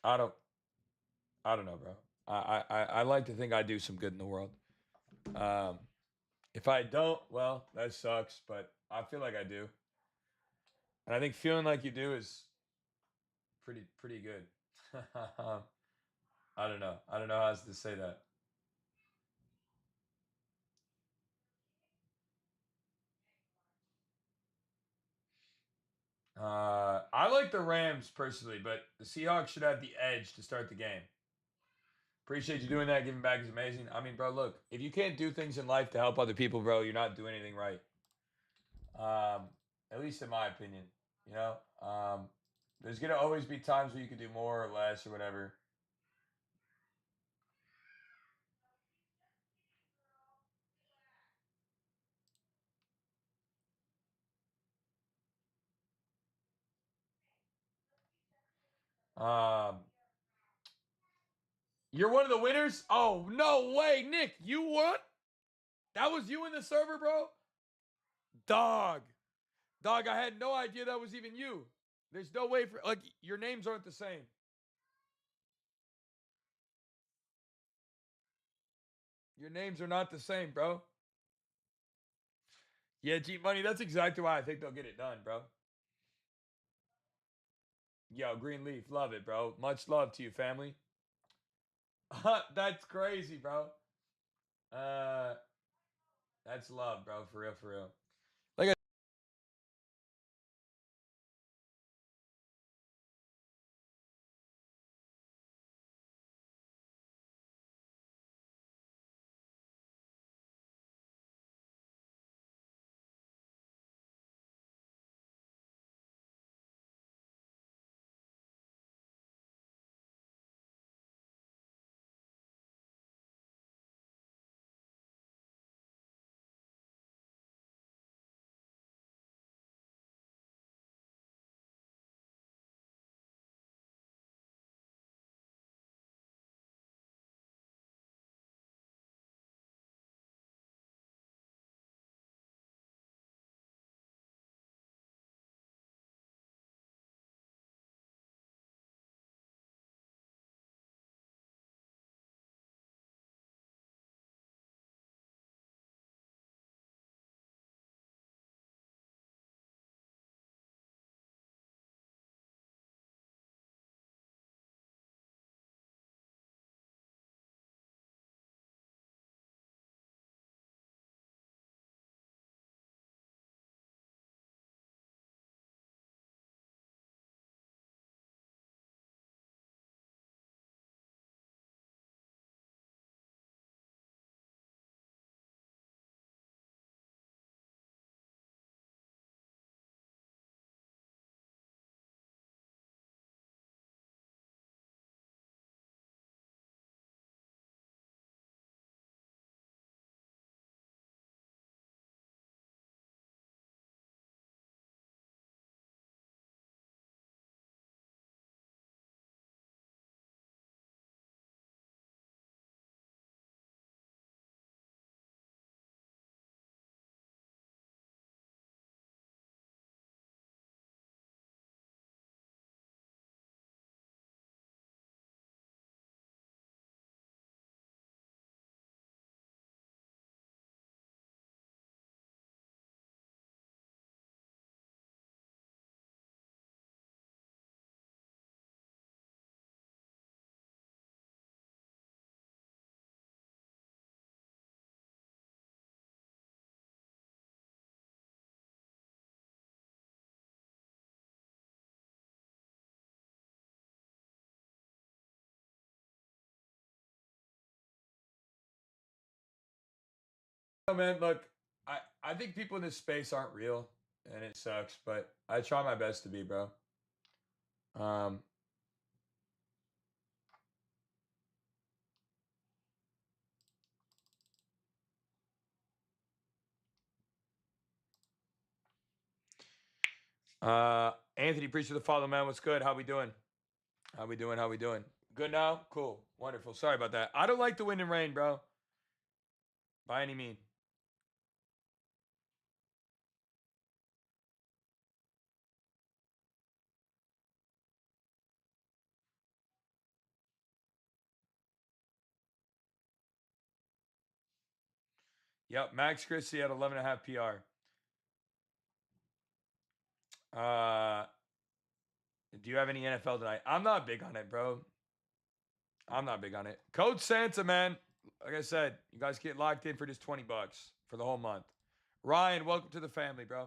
I don't. I don't know, bro. I like to think I do some good in the world. Um, if I don't, well, that sucks. But I feel like I do, and I think feeling like you do is pretty good. I don't know. I don't know how else to say that. I like the Rams personally, but the Seahawks should have the edge to start the game. Appreciate you doing that. Giving back is amazing. I mean, bro, look, if you can't do things in life to help other people, bro, you're not doing anything right. Um, at least in my opinion. You know, there's gonna always be times where you can do more or less or whatever. Um, you're one of the winners. Oh no way, Nick, you won. That was you in the server, bro. Dog, dog. I had no idea that was even you. There's no way for like your names aren't the same. Your names are not the same, bro. Yeah, G Money. That's exactly why I think they'll get it done, bro. Yo, Greenleaf, love it, bro. Much love to you, family. That's crazy, bro. Uh, that's love, bro. For real, for real. Like Oh man, look, I think people in this space aren't real, and it sucks, but I try my best to be, bro. Um, Anthony, appreciate the follow, man. What's good? How we doing? How we doing? How we doing? Good now? Cool. Wonderful. Sorry about that. I don't like the wind and rain, bro. By any means. Yep. Max Christie at 11.5 PR. Do you have any NFL tonight? I'm not big on it, bro. I'm not big on it. Code Santa, man. Like I said, you guys get locked in for just $20 for the whole month. Ryan, welcome to the family, bro.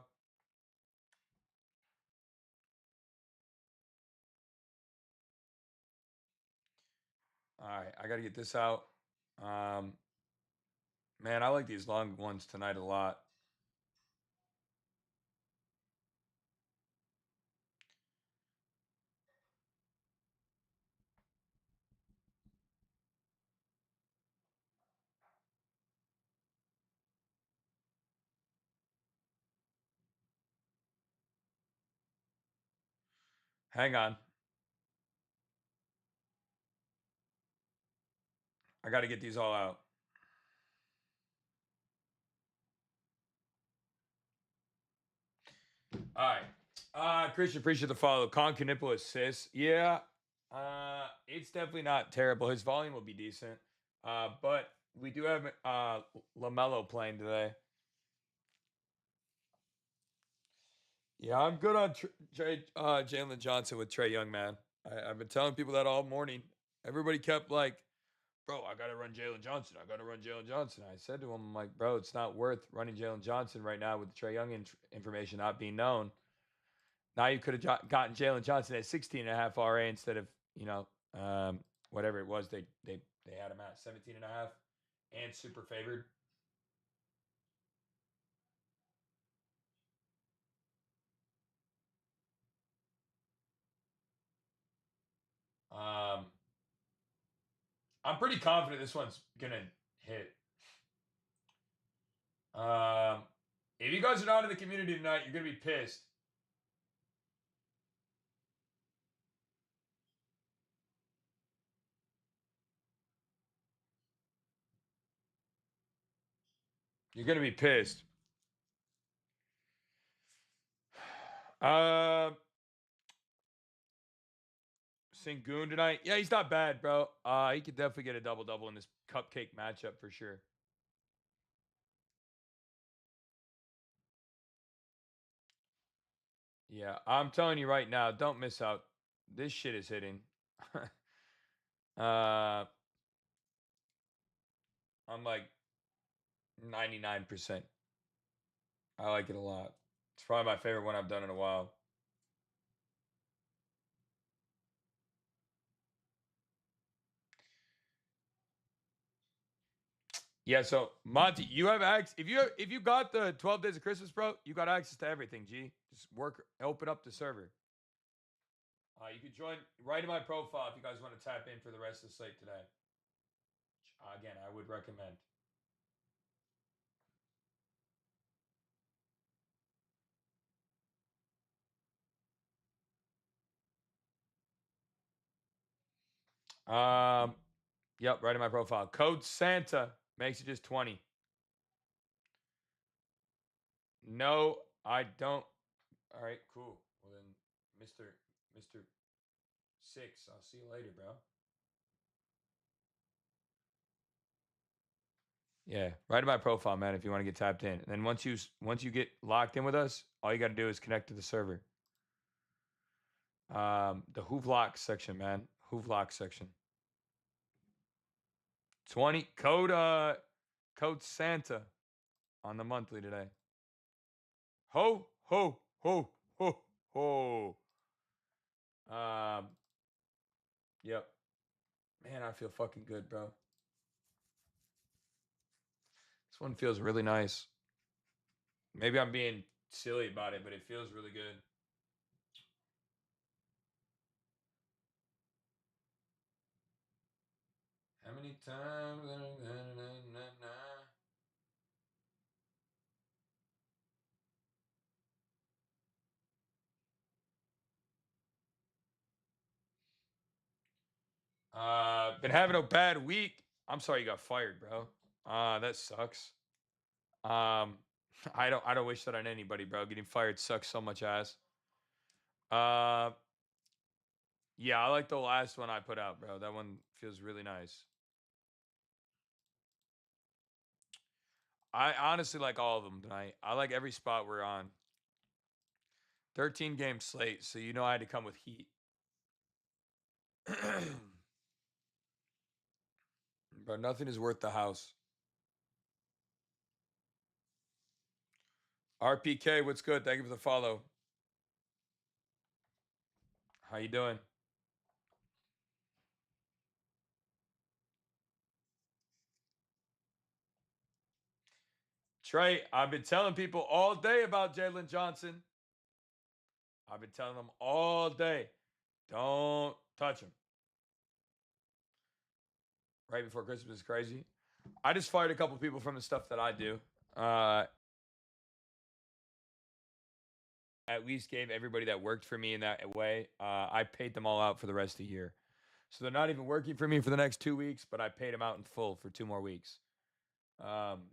All right, I got to get this out. Um, man, I like these long ones tonight a lot. Hang on. I got to get these all out. All right. Christian, appreciate the follow. Concanipulus sis. Yeah. It's definitely not terrible. His volume will be decent. But we do have LaMelo playing today. Yeah, I'm good on Jalen Johnson with Trey Young, man. I've been telling people that all morning. Everybody kept like, bro, I got to run Jalen Johnson. I got to run Jalen Johnson. I said to him, I'm like, bro, it's not worth running Jalen Johnson right now with the Trey Young information not being known. Now you could have gotten Jalen Johnson at 16.5 RA instead of, whatever it was they had him at 17.5 and super favored. Um, I'm pretty confident this one's gonna hit. Um, if you guys are not in the community tonight, you're gonna be pissed. You're gonna be pissed. Uh, Sengun tonight. Yeah, he's not bad, bro. He could definitely get a double double in this cupcake matchup for sure. Yeah, I'm telling you right now, don't miss out. This shit is hitting. uh, I'm like 99%. I like it a lot. It's probably my favorite one I've done in a while. Yeah, so Monty, you have access. If you got the 12 days of Christmas, bro, you got access to everything. G, just open up the server. You can join right in my profile if you guys want to tap in for the rest of the slate today. Again, I would recommend. Um, yep, right in my profile. Code Santa makes it just 20. No, I don't. All right, cool. Well then, Mister Six, I'll see you later, bro. Yeah, right in my profile, man. If you want to get tapped in, and then once you get locked in with us, all you got to do is connect to the server. The Hoovlock section, man. Hoovlock section. 20 code Santa on the monthly today. Ho ho ho ho ho. Um, yep. Man, I feel fucking good, bro. This one feels really nice. Maybe I'm being silly about it, but it feels really good. How many times? Been having a bad week. I'm sorry you got fired, bro. That sucks. I don't wish that on anybody, bro. Getting fired sucks so much ass. Uh, yeah, I like the last one I put out, bro. That one feels really nice. I honestly like all of them tonight. I like every spot we're on. 13 game slate, so you know I had to come with heat. But nothing is worth the house. RPK, what's good? Thank you for the follow. How you doing? Trey, I've been telling people all day about Jalen Johnson. I've been telling them all day, don't touch him. Right before Christmas is crazy. I just fired a couple people from the stuff that I do. At least gave everybody that worked for me in that way. I paid them all out for the rest of the year. So they're not even working for me for the next 2 weeks, but I paid them out in full for 2 more weeks. Um,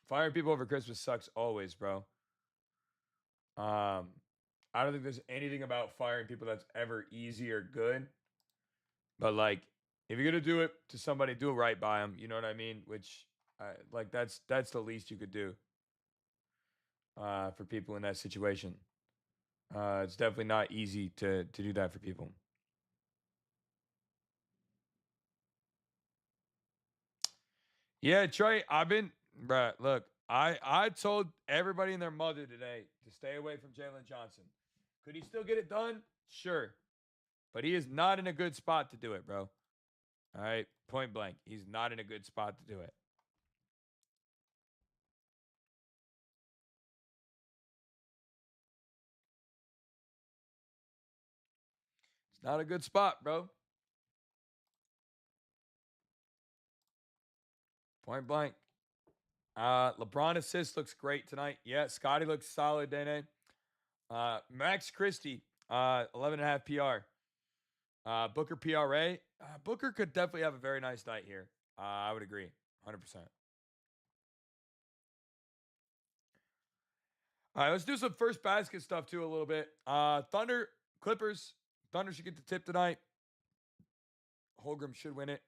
Firing people over Christmas sucks always, bro. I don't think there's anything about firing people that's ever easy or good. But like, if you're gonna do it to somebody, do it right by them. You know what I mean? Which, like, that's the least you could do for people in that situation. It's definitely not easy to do that for people. Yeah, Trey, I've been, bruh, look, I told everybody and their mother today to stay away from Jalen Johnson. Could he still get it done? Sure. But he is not in a good spot to do it, bro. All right, point blank. He's not in a good spot to do it. It's not a good spot, bro. Point blank. LeBron assist looks great tonight. Yeah, Scotty looks solid, Dane. Max Christie, 11.5 PR. Booker PRA. Booker could definitely have a very nice night here. I would agree, 100%. All right, let's do some first basket stuff too a little bit. Thunder, Clippers. Thunder should get the tip tonight. Holgram should win it.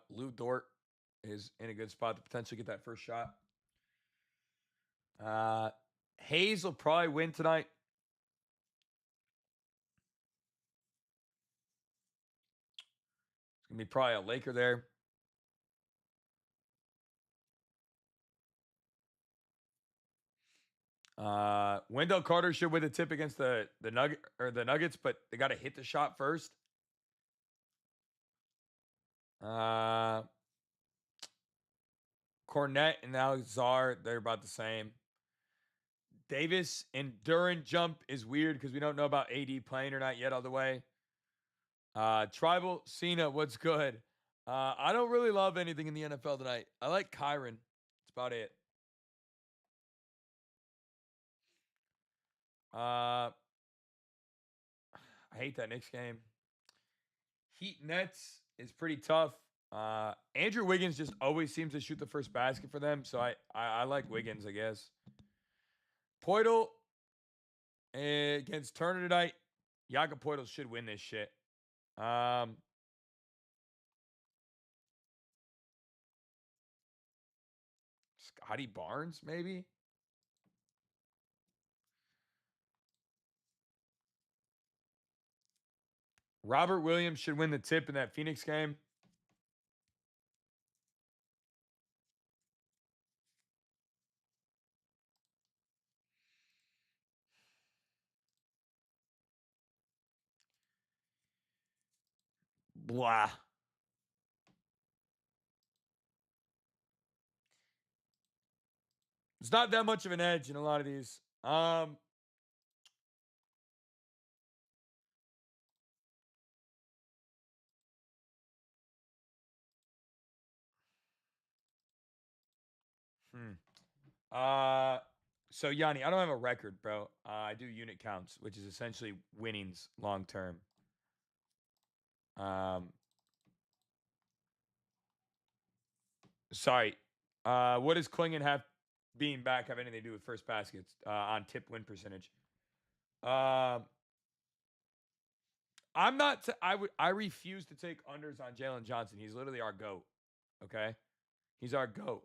Lou Dort is in a good spot to potentially get that first shot. Hayes will probably win tonight. It's gonna be probably a Laker there. Wendell Carter should win the tip against the Nuggets, but they got to hit the shot first. Uh, Cornette and Alexar, they're about the same. Davis and Duran jump is weird because we don't know about AD playing or not yet all the way. Tribal Cena, what's good? I don't really love anything in the NFL tonight. I like Kyron. That's about it. I hate that Knicks game. Heat Nets is pretty tough. Andrew Wiggins just always seems to shoot the first basket for them, so I like Wiggins, I guess. Poidle against Turner tonight. Jakob Poidle should win this shit. Scotty Barnes, maybe? Robert Williams should win the tip in that Phoenix game. Blah. It's not that much of an edge in a lot of these. Hmm. So Yanni, I don't have a record, bro. I do unit counts, which is essentially winnings long term. Um, sorry. What does Klingon have being back have anything to do with first baskets on tip win percentage? I'm not. I refuse to take unders on Jalen Johnson. He's literally our goat. Okay, he's our goat.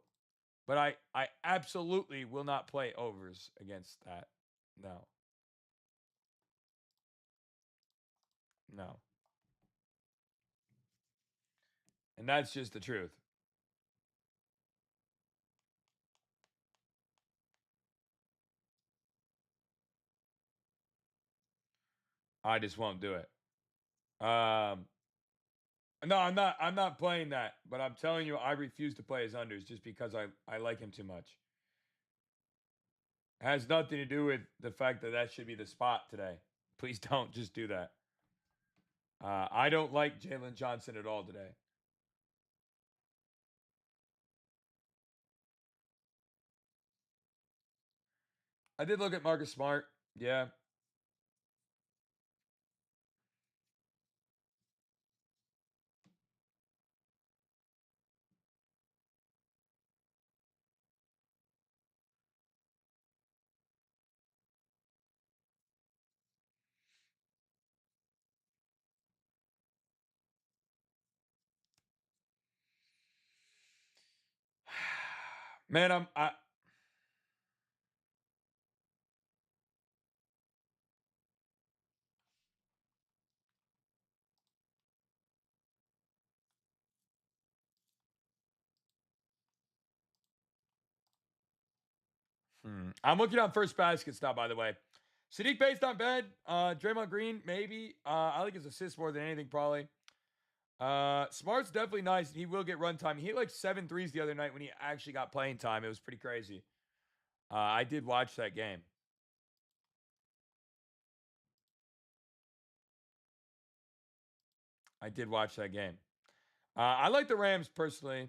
But I absolutely will not play overs against that. No, no, and that's just the truth. I just won't do it. No, I'm not. I'm not playing that. But I'm telling you, I refuse to play his unders just because I like him too much. It has nothing to do with the fact that that should be the spot today. Please don't just do that. I don't like Jalen Johnson at all today. I did look at Marcus Smart. Yeah. Man, I'm looking on first baskets now, by the way. Sadiq Bey's not bad. Draymond Green, maybe. I like his assists more than anything, probably. Smart's definitely nice. He will get run time. He hit like 7 threes the other night when he actually got playing time. It was pretty crazy. I did watch that game. I did watch that game. I like the Rams personally.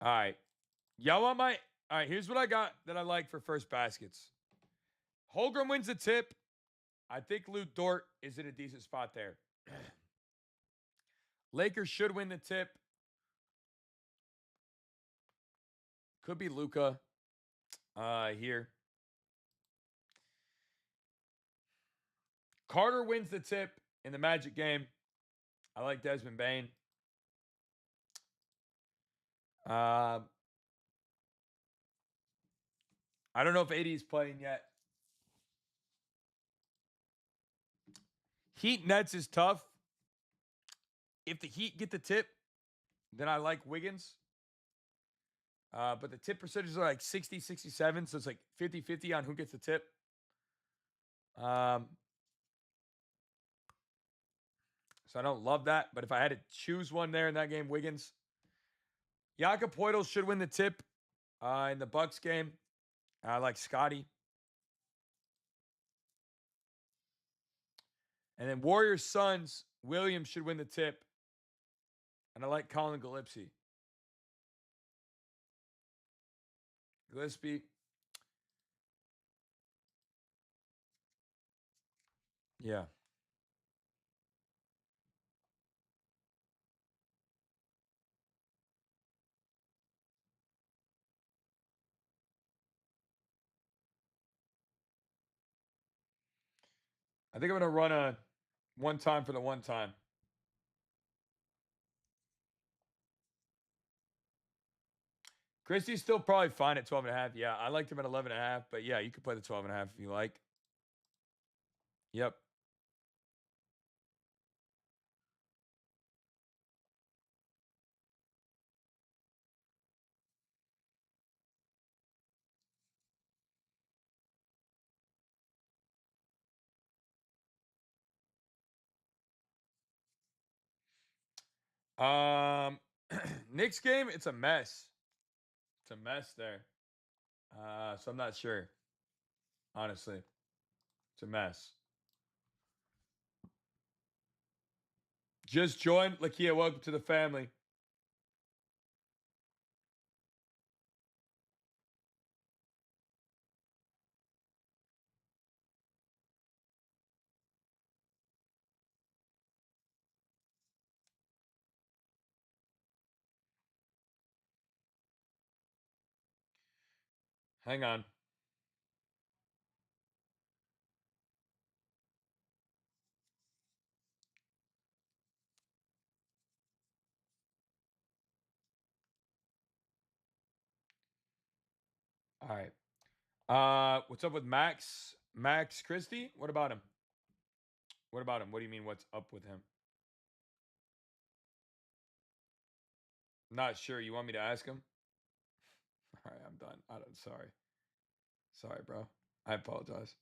All right. Y'all want my. All right, here's what I got that I like for first baskets. Holgram wins the tip. I think Lou Dort is in a decent spot there. Lakers should win the tip. Could be Luca here. Carter wins the tip in the Magic game. I like Desmond Bain. Uh, I don't know if AD is playing yet. Heat Nets is tough. If the Heat get the tip, then I like Wiggins. But the tip percentages are like 60, 67. So it's like 50-50 on who gets the tip. So I don't love that. But if I had to choose one there in that game, Wiggins. Jakob Poeltl should win the tip in the Bucks game. I like Scotty. And then Warriors Suns, Williams should win the tip. And I like Colin Gillespie. Gillespie. Yeah. I think I'm going to run a one time for the one time. Christie's still probably fine at 12.5. Yeah, I liked him at 11.5. But yeah, you could play the 12.5 if you like. Yep. Knicks game, it's a mess. It's a mess there. So I'm not sure. Honestly, it's a mess. Just joined. Lakia, welcome to the family. Hang on. All right. What's up with Max? Max Christie? What about him? What about him? What do you mean? What's up with him? Not sure. You want me to ask him? All right, I'm done. Sorry. Sorry, bro. I apologize.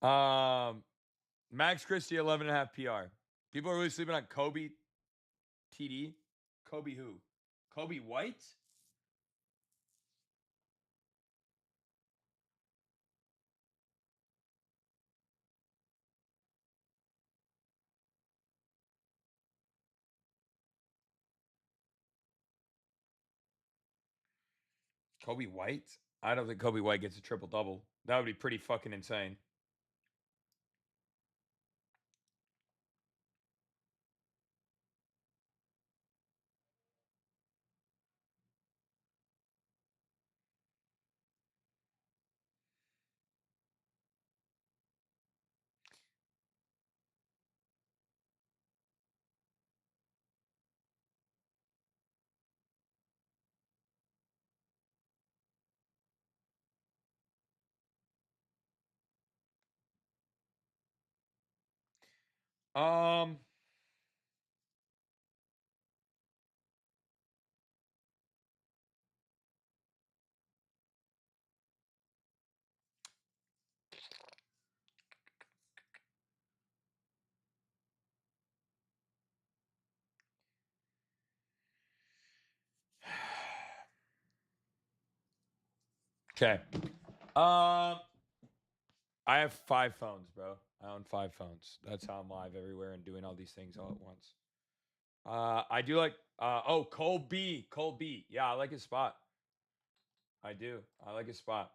Um, Max Christie, 11.5 PR. People are really sleeping on Kobe TD. Kobe who? Kobe White? Kobe White? I don't think Kobe White gets a triple double. That would be pretty fucking insane. Um, okay. I have 5 phones, bro. I own 5 phones. That's how I'm live everywhere and doing all these things all at once. I do like Cole B. Cole B. Yeah, I like his spot. I do. I like his spot.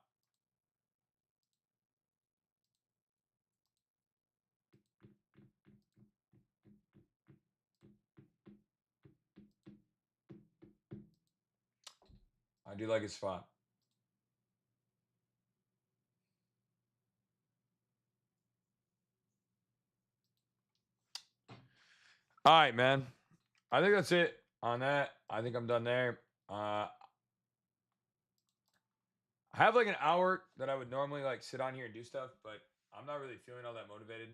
I do like his spot. All right, man. I think that's it on that. I think I'm done there. I have like an hour that I would normally like sit on here and do stuff, but I'm not really feeling all that motivated.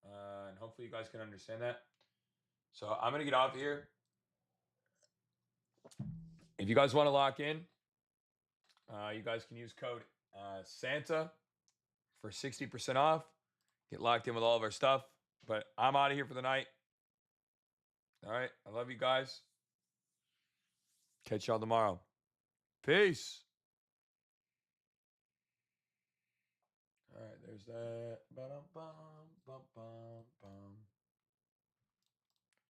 And hopefully you guys can understand that. So I'm gonna get off here. If you guys want to lock in, you guys can use code Santa for 60% off. Get locked in with all of our stuff. But I'm out of here for the night. All right. I love you guys. Catch y'all tomorrow. Peace. All right. There's that. Ba-dum-bum, bum, bum, bum.